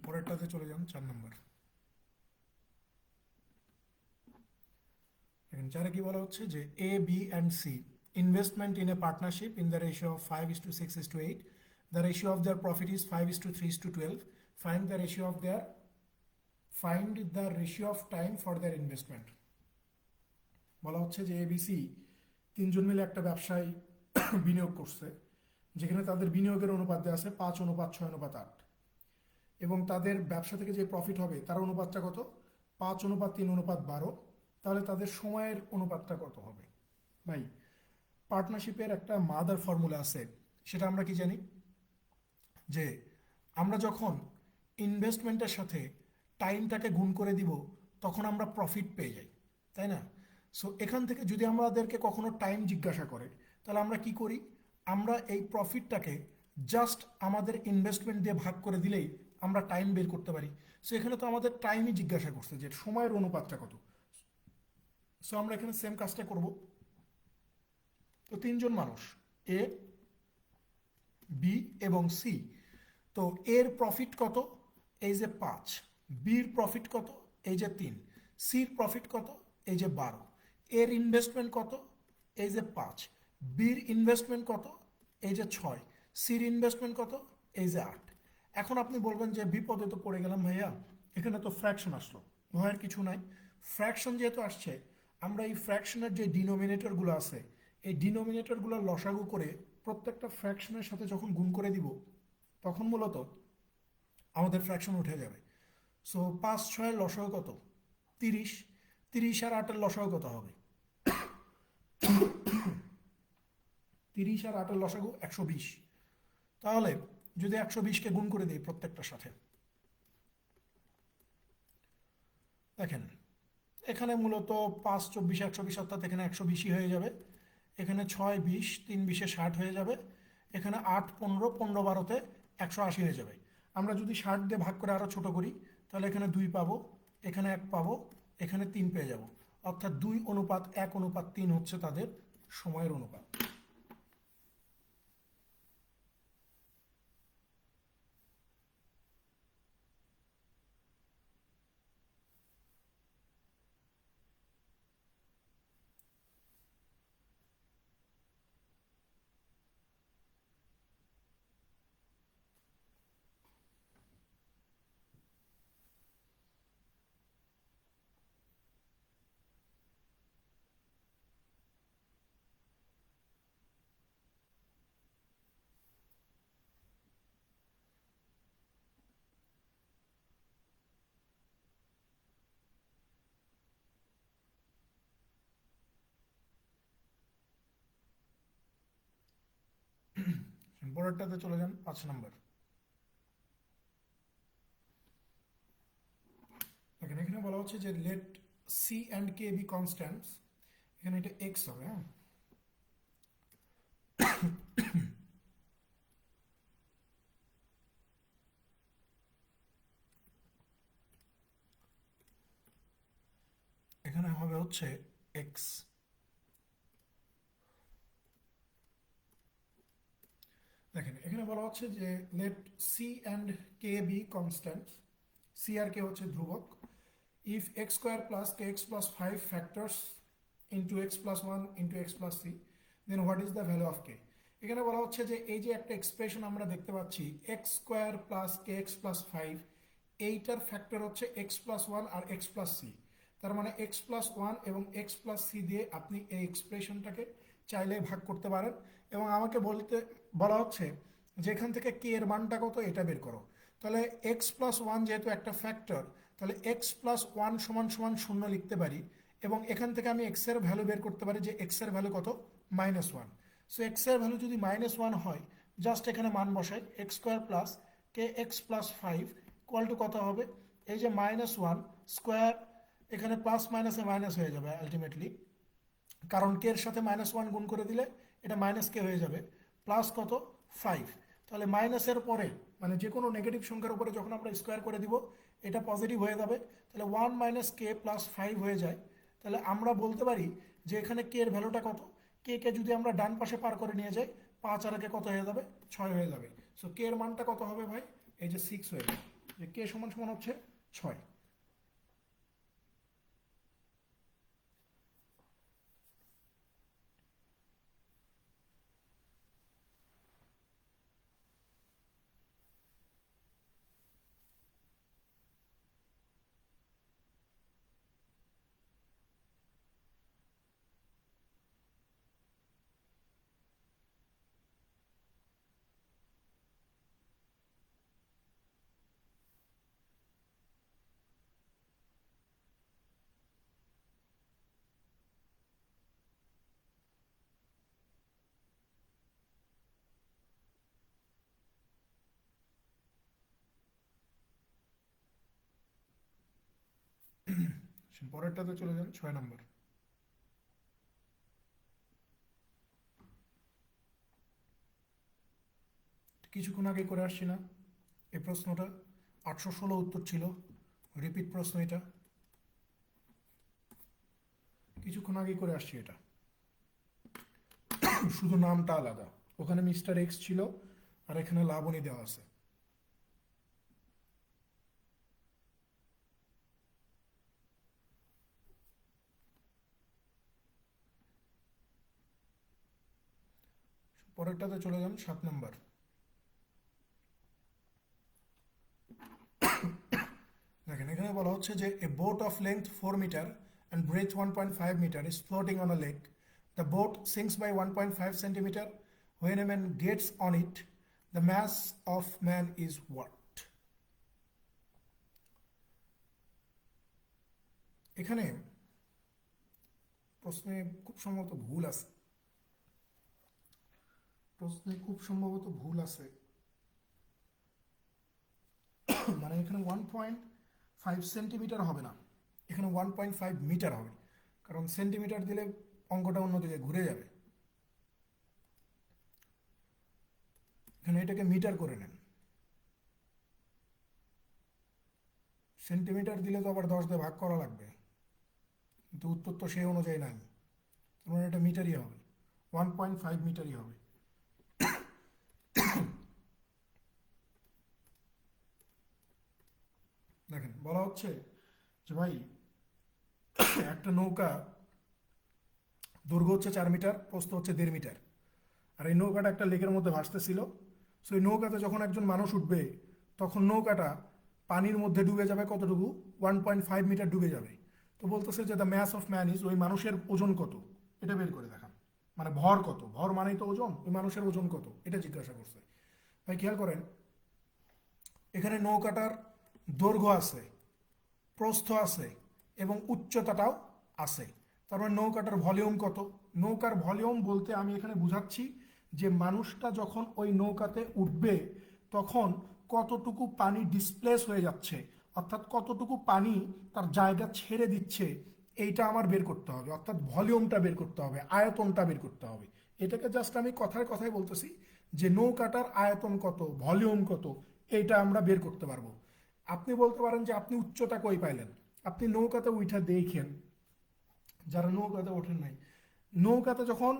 পরেরটাতে চলে যান, 4 নম্বর। এখন যারা কি বলা হচ্ছে যে A B and C investment in a partnership in the ratio of 5:6:8, the ratio of their profit is 5:3:12, find the ratio of their find the ratio of time for their investment. বলা হচ্ছে যে এবিসি তিনজন মিলে একটা ব্যবসায় বিনিয়োগ করছে, যেখানে তাদের বিনিয়োগের অনুপাত দেওয়া আছে 5:6:8, এবং তাদের ব্যবসা থেকে যে প্রফিট হবে তার অনুপাতটা কত? 5:3:12। তাহলে তাদের সময়ের অনুপাতটা কত হবে? ভাই, পার্টনারশিপের একটা মাদার ফর্মুলা আছে, সেটা আমরা কি জানি? যে আমরা যখন ইনভেস্টমেন্টের সাথে টাইমটাকে গুণ করে দিব তখন আমরা প্রফিট পেয়ে যাই, তাই না? সো এখান থেকে যদি আমাদেরকে কখনো টাইম জিজ্ঞাসা করে, তাহলে আমরা কি করি? আমরা এই প্রফিটটাকে জাস্ট আমাদের ইনভেস্টমেন্ট দিয়ে ভাগ করে দিলেই আমরা টাইম বের করতে পারি। সো এখানে তো আমাদের টাইমই জিজ্ঞাসা করছে যে সময়ের অনুপাতটা কত। সো আমরা এখানে সেম কাজটা করব। তো তিনজন মানুষ এ, বি এবং সি। তো এর প্রফিট কত? এই যে 5। বির প্রফিট কত? এই যে 3। সির প্রফিট কত? এই যে 12। এর ইনভেস্টমেন্ট কত? এই যে 5। বির ইনভেস্টমেন্ট কত? এই যে 6। সির ইনভেস্টমেন্ট কত? এই যে 8। এখন আপনি বলবেন যে বিপদে তো পড়ে গেলাম ভাইয়া, এখানে তো ফ্র্যাকশন আসলো। ভয়ের কিছু নাই। ফ্র্যাকশন যেহেতু আসছে, আমরা এই ফ্র্যাকশনের যে ডিনোমিনেটরগুলো আছে, এই ডিনোমিনেটরগুলো লসাগু করে প্রত্যেকটা ফ্র্যাকশনের সাথে যখন গুণ করে দিব, তখন মূলত আমাদের ফ্র্যাকশন উঠে যাবে। সো 5-6 লসাগু কত? 30। 30 আর 8-এর লসাগু কত হবে? 30 আর 8-এর লসাগু 120। তাহলে যদি 120কে গুণ করে দিই প্রত্যেকটার সাথে, দেখেন এখানে মূলত 5-24 120, অর্থাৎ এখানে 120ই হয়ে যাবে। এখানে 6-20, 3-20 60 হয়ে যাবে। এখানে 8-15, 15-12-তে 180 হয়ে যাবে। আমরা যদি 60 দিয়ে ভাগ করে আরও ছোট করি, তাহলে এখানে 2 পাবো, এখানে 1 পাবো, এখানে 3 পেয়ে যাব। অর্থাৎ 2:1:3 হচ্ছে তাদের সময়ের অনুপাত। পরেরটাতে চলে যান, 5 নম্বর। দেখেন এখানে বলা হচ্ছে যে let C and K be constants. এখানে এটা এক্স হবে, হ্যাঁ। এখানে হবে হচ্ছে এক্স। দেখেন এখানে বলা হচ্ছে যে let C and K be constant. C আর কে হচ্ছে ধ্রুবক। If x square plus K x plus 5 factors into x plus 1 into x plus C, then what is the value of K? এখানে বলা হচ্ছে যে এই যে একটা এক্সপ্রেশন আমরা দেখতে পাচ্ছি x square plus K x plus five, এইটার ফ্যাক্টর হচ্ছে এক্স প্লাস ওয়ান আর এক্স প্লাস সি। তার মানে এক্স প্লাস ওয়ান এবং এক্স প্লাস সি দিয়ে আপনি এই এক্সপ্রেশনটাকে চাইলে ভাগ করতে পারেন। এবং আমাকে বলা হচ্ছে যে এখান থেকে কে এর মানটা কত এটা বের করো। তাহলে এক্স প্লাস ওয়ান যেহেতু একটা ফ্যাক্টর, তাহলে এক্স প্লাস ওয়ান সমান সমান শূন্য লিখতে পারি। এবং এখান থেকে আমি এক্স এর ভ্যালু বের করতে পারি যে এক্স এর ভ্যালু কত, মাইনাস ওয়ান। সো এক্স এর ভ্যালু যদি মাইনাস ওয়ান হয়, জাস্ট এখানে মান বসাই, x square plus K x plus five equal to কত হবে, এই যে মাইনাস ওয়ান স্কোয়ার, এখানে প্লাস মাইনাসে মাইনাস হয়ে যাবে আলটিমেটলি, কারণ কে এর সাথে মাইনাস ওয়ান গুণ করে দিলে এটা মাইনাস কে হয়ে যাবে, প্লাস কত, ফাইভ। তাহলে মাইনাসের পরে মানে যে কোনো নেগেটিভ সংখ্যার উপরে যখন আমরা স্কোয়ার করে দিব এটা পজিটিভ হয়ে যাবে, তাহলে one minus k plus five হয়ে যায়। তাহলে আমরা বলতে পারি যে এখানে কে এর ভ্যালুটা কত, কে কে যদি আমরা ডান পাশে পার করে নিয়ে যাই, পাঁচ আর একে কত হয়ে যাবে, ছয় হয়ে যাবে। সো কে এর মানটা কত হবে ভাই, এই যে সিক্স হয়ে যাবে, যে কে সমান সমান হচ্ছে ছয়। পরেরটাতে চলে যান, 6 নম্বর। কিছুক্ষণ আগে করে আসছি না এই প্রশ্নটা, 816 উত্তর ছিল, রিপিট প্রশ্ন এটা, কিছুক্ষণ আগে করে আসছি এটা, শুধু নামটা আলাদা, ওখানে মিস্টার এক্স ছিল আর এখানে লাবণী দেওয়া আছে। পরেরটাতে চলে যান, 7 নম্বর। দেখেন এখানে বলা হচ্ছে যে a boat of length 4 metre and breadth 1.5 metre is floating on a lake. The boat sinks by 1.5 centimetre when a man gets on it, the mass of man is what? এখানে প্রশ্নে খুব সম্ভবত ভুল আছে, মানে এখানে 1.5 সেন্টিমিটার হবে না, এখানে 1.5 মিটার হবে, কারণ সেন্টিমিটার দিলে অঙ্কটা অন্যদিকে ঘুরে যাবে। এখানে এটাকে মিটার করে নেন, সেন্টিমিটার দিলে তো আবার 10 দিয়ে ভাগ করা লাগবে, কিন্তু উত্তর তো সেই অনুযায়ী নাই, তোমার এটা মিটারই হবে, 1.5 মিটারই হবে। দেখেন বলা হচ্ছে যে ভাই একটা নৌকা দৈর্ঘ্য হচ্ছে 4 মিটার, প্রস্থ হচ্ছে 1.5 মিটার, আর এই নৌকাটা একটা লেকের মধ্যে ভাসতেছিল। সো এই নৌকাতে যখন একজন মানুষ উঠবে তখন নৌকাটা পানির মধ্যে ডুবে যাবে কতটুকু, 1.5 মিটার ডুবে যাবে। তো বলতেছে যে the mass of man is, ওই মানুষের ওজন কত এটা বের করে দেখান, মানে ভর কত, ভর মানেই তো ওজন, ওই মানুষের ওজন কত এটা জিজ্ঞাসা করছে। ভাই খেয়াল করেন এখানে নৌকাটার দৈর্ঘ্য আছে, প্রস্থ আছে এবং উচ্চতাটাও আছে, তার মানে নৌকাটার ভলিউম কত, নৌকার ভলিউম বলতে আমি এখানে বুঝাচ্ছি যে মানুষটা যখন ওই নৌকাতে উঠবে তখন কতটুকু পানি ডিসপ্লেস হয়ে যাচ্ছে, অর্থাৎ কতটুকু পানি তার জায়গা ছেড়ে দিচ্ছে, এইটা আমার বের করতে হবে, অর্থাৎ ভলিউমটা বের করতে হবে, আয়তনটা বের করতে হবে। এটাকে জাস্ট আমি কথায় কথায় বলতেছি যে নৌকাটার আয়তন কত, ভলিউম কত, এইটা আমরা বের করতে পারবো। আপনি বলতে পারেন যে আপনি উচ্চতা কই পাইলেন, আপনি নৌকাতে উঠা দেখেন, যারা নৌকাতে ওঠেন নাই, নৌকাতে যখন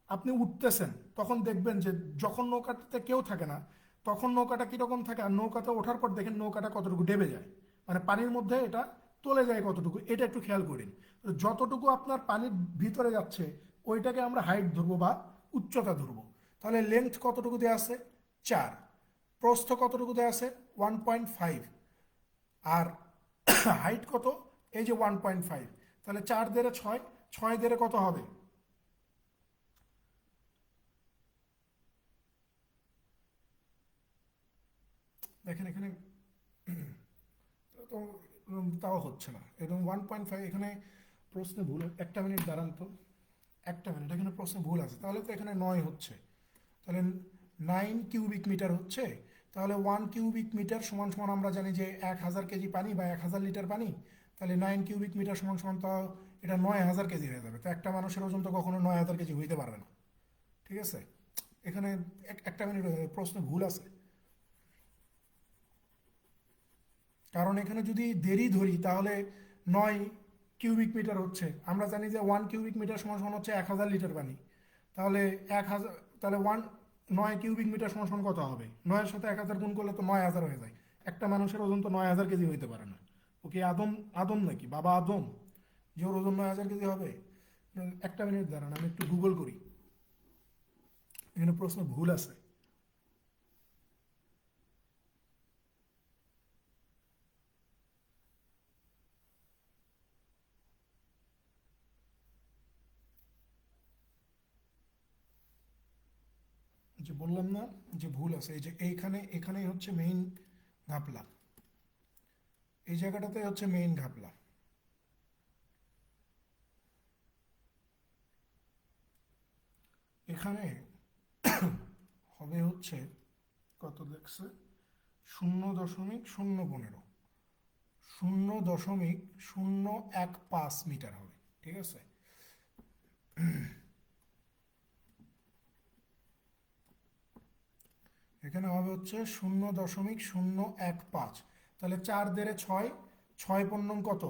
আপনি উঠতেছেন তখন দেখবেন যে যখন নৌকাতে কেউ থাকে না তখন নৌকাটা কীরকম থাকে, আর নৌকাতে ওঠার পর দেখেন নৌকাটা কতটুকু ডেবে যায়, মানে পানির মধ্যে এটা তলে যায় কতটুকু, এটা একটু খেয়াল করেন। যতটুকু আপনার পানির ভিতরে যাচ্ছে ওইটাকে আমরা হাইট ধরবো বা উচ্চতা ধরবো। তাহলে লেন্থ কতটুকু দেওয়া আছে 4, প্রস্থ কতটুকু দেওয়া আছে 1.5, আর হাইট কত এই যে 1.5, তাহলে 4 দেড়ে 6, 6 দেড়ে কত হবে? দেখেন এখানে তো তাও হচ্ছে না, এরকম 1.5 এখানে প্রশ্নে ভুল, একটা মিনিট দাঁড়ান তো, একটা মিনিট, এখানে প্রশ্নে ভুল আছে, তাহলে তো এখানে 9 হচ্ছে, তাহলে 9 কিউবিক মিটার হচ্ছে, তাহলে 1 কিউবিক মিটার সমান সমান আমরা জানি যে 1000 কেজি পানি বা 1000 লিটার পানি, তাহলে 9 কিউবিক মিটার সমান সমান তো এটা 9000 কেজি হয়ে যাবে, তো একটা মানুষের ওজন তো কখনো 9000 কেজি হইতে পারবে না, ঠিক আছে? এখানে একটা মিনিট, প্রশ্নে ভুল আছে, কারণ এখানে যদি দেরি ধরি তাহলে 9 কিউবিক মিটার হচ্ছে, আমরা জানি যে 1 কিউবিক মিটার সমান সমান হচ্ছে 1000 লিটার পানি, তাহলে 1000, তাহলে 9 কিউবিক মিটার সমান সমান কত হবে? 9-এর সাথে 1000 গুণ করলে তো 9000 হয়ে যায়, একটা মানুষের ওজন তো 9000 কেজি হইতে পারে না, ওকে আদম, আদম নাকি বাবা আদম যে ওর ওজন 9000 কেজি হবে? একটা মিনিট দাঁড়ান, আমি একটু গুগল করি, এখানে প্রশ্ন ভুল আছে। যে বললাম না যে ভুল আছে, এই যে এইখানে, এখানেই হচ্ছে মেইন ঘাপলা, এই জায়গাটাতে হচ্ছে মেইন ঘাপলা। এখানে হবে হচ্ছে কত দেখছে, 0.015, 0.015 মিটার হবে, ঠিক আছে? এখানে হবে হচ্ছে 0.015, তাহলে 4 দেড়ে 6, 6 পূর্ণং কত,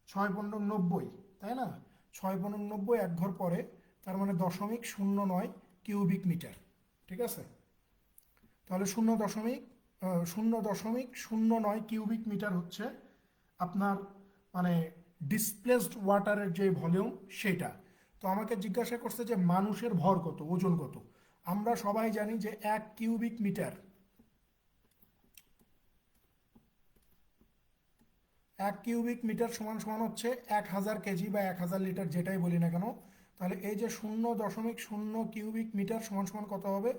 6 পূর্ণং 90, তাই না? 6 পূর্ণং 90 এক ঘর পরে, তার মানে 0.09 কিউবিক মিটার, ঠিক আছে? তাহলে 0.09 কিউবিক মিটার হচ্ছে আপনার মানে ডিসপ্লেসড ওয়াটারের যে ভলিউম সেটা। তো আমাকে জিজ্ঞাসা করছে যে মানুষের ভর কত, ওজন কত। আমরা সবাই জানি যে 1 কিউবিক মিটার সমান সমান হচ্ছে 1000 কেজি বা 1000 লিটার, যেটাই বলি না কেন। তাহলে এই যে 0.0 কিউবিক মিটার সমান সমান কত হবে?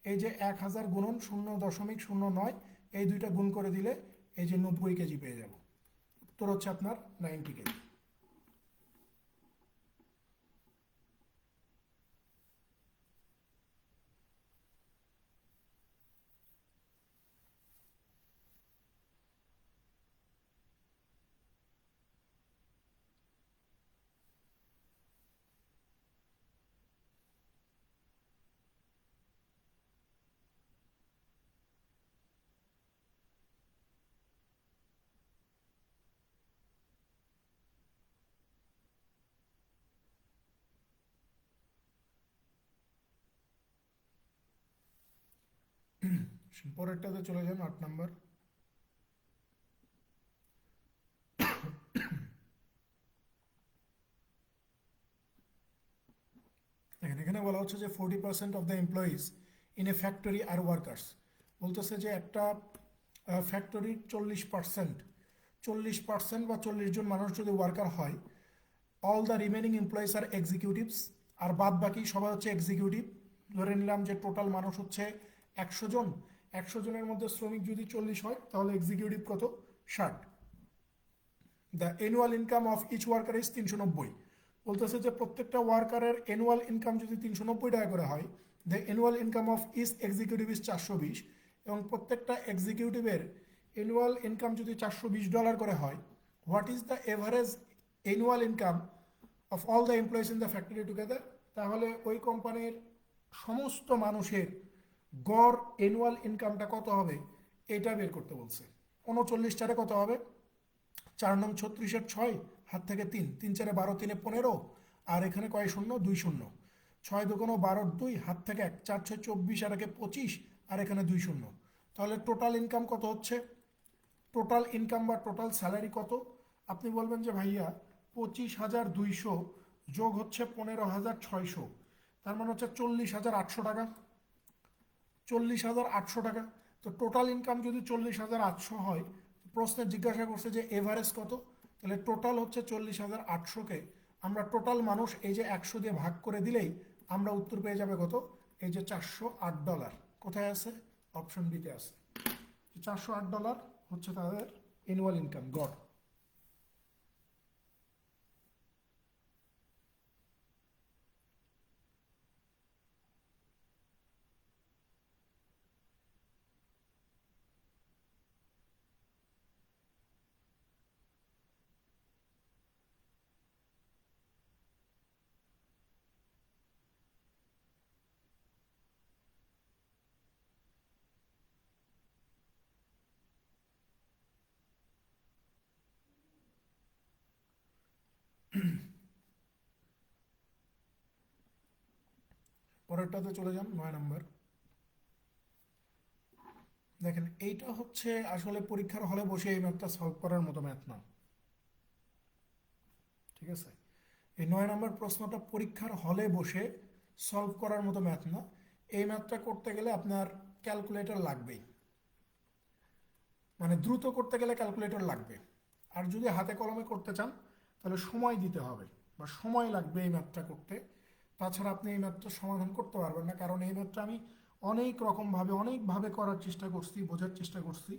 এই যে 1000 গুণন 0.09, এই দুইটা গুণ করে দিলে এই যে 90 কেজি পেয়ে যাব। উত্তর হচ্ছে আপনার 90 কেজি। পরেরটাতে চলে যান, 8 নম্বর। দেখেন এখানে বলা হচ্ছে যে 40% of the employees in a factory are workers. বলতেছে যে একটা ফ্যাক্টরির 40% বা 40 জন মানুষ যদি ওয়ার্কার হয়, all the remaining employees are executives, আর বাদ বাকি সবাই হচ্ছে এক্সিকিউটিভ। ধরে নিলাম যে টোটাল মানুষ হচ্ছে 100 জন, 100 জনের মধ্যে শ্রমিক যদি 40 হয় তাহলে এক্সিকিউটিভ কত, 60। The annual income of each worker is 390। বলতেছে যে প্রত্যেকটা ওয়ার্কারের অ্যানুয়াল ইনকাম যদি 390 টাকা করে হয়, the annual income of each executive is 420, এবং প্রত্যেকটা এক্সিকিউটিভের অ্যানুয়াল ইনকাম যদি $420 করে হয়, what is the average annual income of all the employees in the factory together? তাহলে ওই কোম্পানির সমস্ত মানুষের গড় অ্যানুয়াল ইনকামটা কত হবে এটা বের করতে বলছে। 39টারে কত হবে, 4 নং 36-এর 6, হাত থেকে 3, 3 4 12, 3 15, আর এখানে কয় শূন্য, 2 শূন্য, 6 2 12 2, হাত থেকে 1, 4 6 24, আর একে 25, আর এখানে 2 শূন্য। তাহলে টোটাল ইনকাম কত হচ্ছে, টোটাল ইনকাম বা টোটাল স্যালারি কত? আপনি বলবেন যে ভাইয়া 25,200 যোগ হচ্ছে 15,600, তার মানে হচ্ছে 40,800 টাকা। 40,800 টাকা। তো টোটাল ইনকাম যদি 40,800 হয়, প্রশ্নে জিজ্ঞাসা করছে যে এভারেজ কত, তাহলে টোটাল হচ্ছে 40,800কে আমরা টোটাল মানুষ এই যে 100 দিয়ে ভাগ করে দিলেই আমরা উত্তর পেয়ে যাবে কত, এই যে $408। কোথায় আছে? অপশন বিতে আছে। $408 হচ্ছে তাদের অ্যানুয়াল ইনকাম গড়। পরেরটাতে চলে যান, 9 নম্বর। দেখেন এইটা হচ্ছে আসলে পরীক্ষার হলে বসে এই ম্যাথটা সলভ করার মতো ম্যাথ না, ঠিক আছে? এই 9 নম্বর প্রশ্নটা পরীক্ষার হলে বসে সলভ করার মতো ম্যাথ না। এই ম্যাথটা করতে গেলে আপনার ক্যালকুলেটর লাগবেই, মানে দ্রুত করতে গেলে ক্যালকুলেটর লাগবে। আর যদি হাতে কলমে করতে চান তাহলে সময় দিতে হবে বা সময় লাগবে এই ম্যাথটা করতে। তাছাড়া আপনি এই ম্যাথটা সমাধান করতে পারবেন না, কারণ এই ম্যাথটা আমি অনেক রকমভাবে অনেকভাবে করার চেষ্টা করছি, বোঝার চেষ্টা করছি।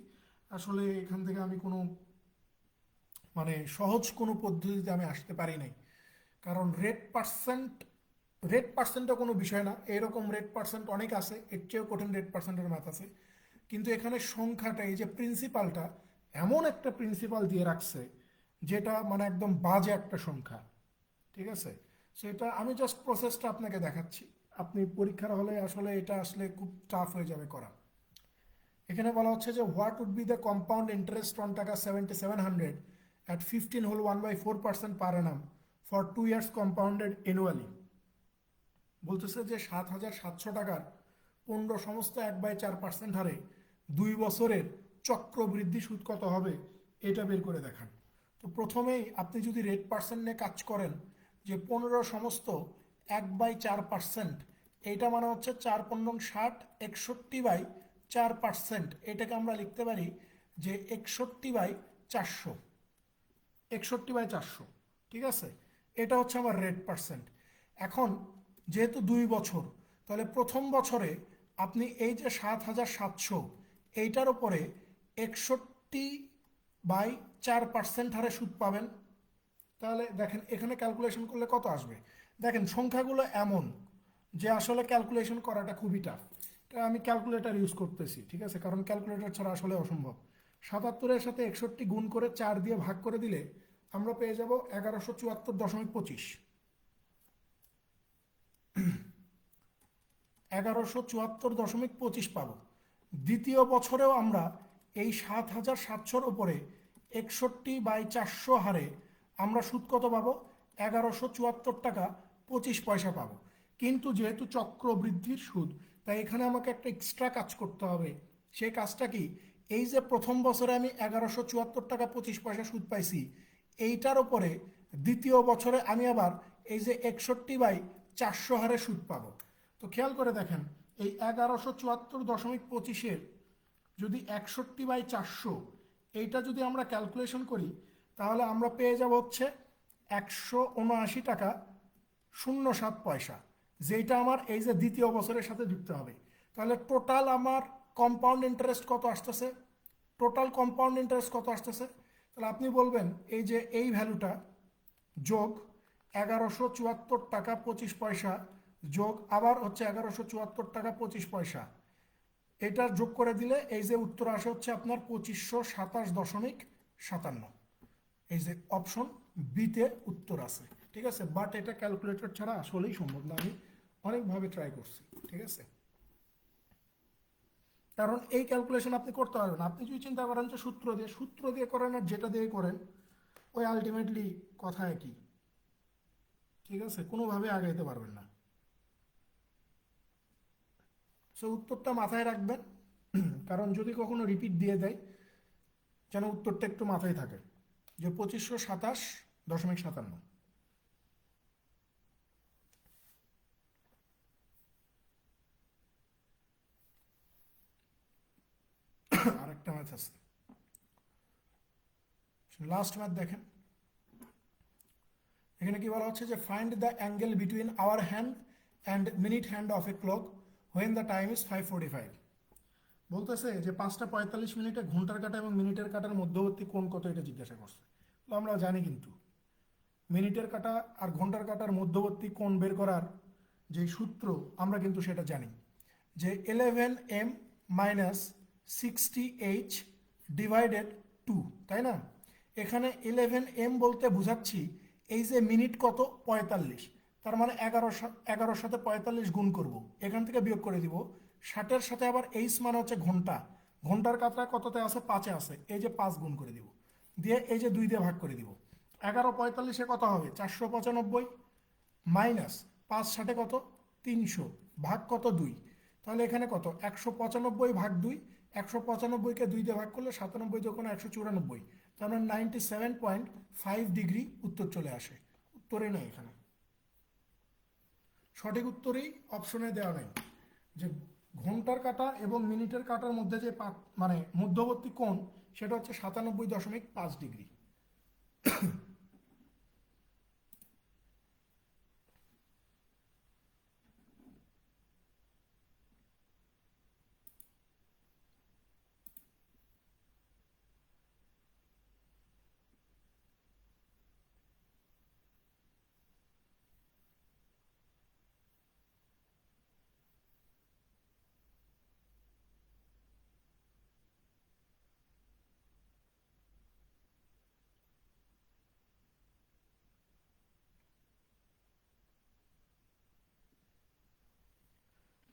আসলে এখান থেকে আমি কোনো মানে সহজ কোনো পদ্ধতিতে আমি আসতে পারি নাই। কারণ রেট পার্সেন্টটা কোনো বিষয় না, এরকম রেট পার্সেন্ট অনেক আছে, এর চেয়েও কঠিন রেট পার্সেন্টের ম্যাথ আছে। কিন্তু এখানে সংখ্যাটা, এই যে প্রিন্সিপালটা, এমন একটা প্রিন্সিপাল দিয়ে রাখছে যেটা মানে একদম বাজে একটা সংখ্যা, ঠিক আছে? সেটা আমি জাস্ট প্রসেসটা আপনাকে দেখাচ্ছি, আপনি পরীক্ষার হলে আসলে এটা আসলে খুব টাফ হয়ে যাবে করা। এখানে বলা হচ্ছে যে what would be the compound interest on taka 7700 at 15 whole 1/4% per annum for 2 years compounded annually. বলতেছে যে 7,700 টাকার 15 সমস্ত 1/4% হারে 2 বছরের চক্রবৃদ্ধি সুদ কত হবে এটা বের করে দেখান। তো প্রথমেই আপনি যদি রেট পার্সেন্ট নিয়ে কাজ করেন, যে 15 সমস্ত 1/4%, এইটা মানে হচ্ছে 4×15 = 60, 61/4%, এটাকে আমরা লিখতে পারি যে 61/400, 61/400, ঠিক আছে? এটা হচ্ছে আমার রেট পার্সেন্ট। এখন যেহেতু 2 বছর, তাহলে প্রথম বছরে আপনি এই যে 7,700, এইটার উপরে 61/4% হারে সুদ পাবেন। তাহলে দেখেন এখানে ক্যালকুলেশন করলে কত আসবে। দেখেন সংখ্যাগুলো এমন যে আসলে ক্যালকুলেশন করাটা খুবই টাফ। এটা আমি ক্যালকুলেটর ইউজ করতেছি, ঠিক আছে, কারণ ক্যালকুলেটর ছাড়া আসলে অসম্ভব। 77-এর সাথে 61 গুণ করে 4 দিয়ে ভাগ করে দিলে আমরা পেয়ে যাব 1174.25, 1174.25 পাবো। দ্বিতীয় বছরেও আমরা এই 7,700-র উপরে 61/400 হারে আমরা সুদ কত পাবো, 1174 টাকা 25 পয়সা পাবো। কিন্তু যেহেতু চক্রবৃদ্ধির সুদ, তাই এখানে আমাকে একটা এক্সট্রা কাজ করতে হবে। সেই কাজটা কি, এই যে প্রথম বছরে আমি 1174 টাকা 25 পয়সা সুদ পাইছি, এইটার উপরে দ্বিতীয় বছরে আমি আবার এই যে 61/400 হারে সুদ পাবো। তো খেয়াল করে দেখেন, এই 1174.25-এর যদি 61/400, এইটা যদি আমরা ক্যালকুলেশন করি, তাহলে আমরা পেয়ে যাব হচ্ছে 179 টাকা 07 পয়সা, যেটা আমার এই যে দ্বিতীয় বছরের সাথে যুক্ত হবে। তাহলে টোটাল আমার কম্পাউন্ড ইন্টারেস্ট কত আসতেছে, তাহলে আপনি বলবেন এই যে এই ভ্যালুটা যোগ 1174 টাকা 25 পয়সা যোগ আবার হচ্ছে 1174 টাকা 25 পয়সা, এটা যোগ করে দিলে এই যে উত্তর আসে হচ্ছে আপনার 2527.57। এই যে অপশন বিতে উত্তর আছে, ঠিক আছে? বাট এটা ক্যালকুলেটর ছাড়া আসলেই সম্ভব না, আমি অনেকভাবে ট্রাই করছি, ঠিক আছে? কারণ এই ক্যালকুলেশন আপনি করতে পারবেন, আপনি যদি চিন্তা করেন যে সূত্র দিয়ে করেন আর যেটা দিয়ে করেন ওই আলটিমেটলি কথা একই, ঠিক আছে? কোনোভাবে আগাইতে পারবেন না। সো উত্তরটা মাথায় রাখবেন, কারণ যদি কখনো রিপিট দিয়ে দেয় যেন উত্তরটা একটু মাথায় থাকে, যে 2527.57। ম্যাথ আছে। লাস্ট ম্যাথ দেখেন, এখানে কি বলা হচ্ছে যে find the angle between our hand and minute hand of A clock when the time is 5:45। বলতেছে যে 5:45 ঘন্টার কাঁটা এবং মিনিটের কাঁটার মধ্যবর্তী কোণ কত, এটা জিজ্ঞাসা করছে। তো আমরা জানি কিন্তু মিনিটের কাঁটা আর ঘন্টার কাঁটার মধ্যবর্তী কোণ বের করার যে সূত্র আমরা কিন্তু সেটা জানি যে 11m মাইনাস 60h ডিভাইডেড 2, তাই না? এখানে 11m বলতে বুঝাচ্ছি এই যে মিনিট কত 45, তার মানে 11 সাথে 45 গুণ করব, এখান থেকে বিয়োগ করে দিব। 60-এর সাথে আবার এইচ মানে হচ্ছে ঘন্টা, ঘন্টার কাঁটা কততে আছে 5-এ আছে, এই যে 5 গুণ করে দিব, দিয়ে এই যে 2 দিয়ে ভাগ করে দিব। 11 45-এ কত হবে 495 মাইনাস 5 কত 300 ভাগ কত 2, তাহলে এখানে কত 195 ভাগ 2, 195কে 2 দিয়ে ভাগ করলে 97 যখন 194, তার মানে 97.5 ডিগ্রি উত্তর চলে আসে। উত্তরে নেই এখানে, সঠিক উত্তরেই অপশনে দেওয়া নেই যে ঘন্টার কাঁটা এবং মিনিটের কাঁটার মধ্যে যে মানে মধ্যবর্তী কোণ সেটা হচ্ছে 97.5 ডিগ্রি।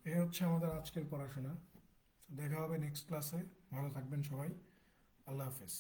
এই হচ্ছে আমাদের আজকের পড়াশোনা। দেখা হবে নেক্সট ক্লাসে। ভালো থাকবেন সবাই। আল্লাহ হাফেজ।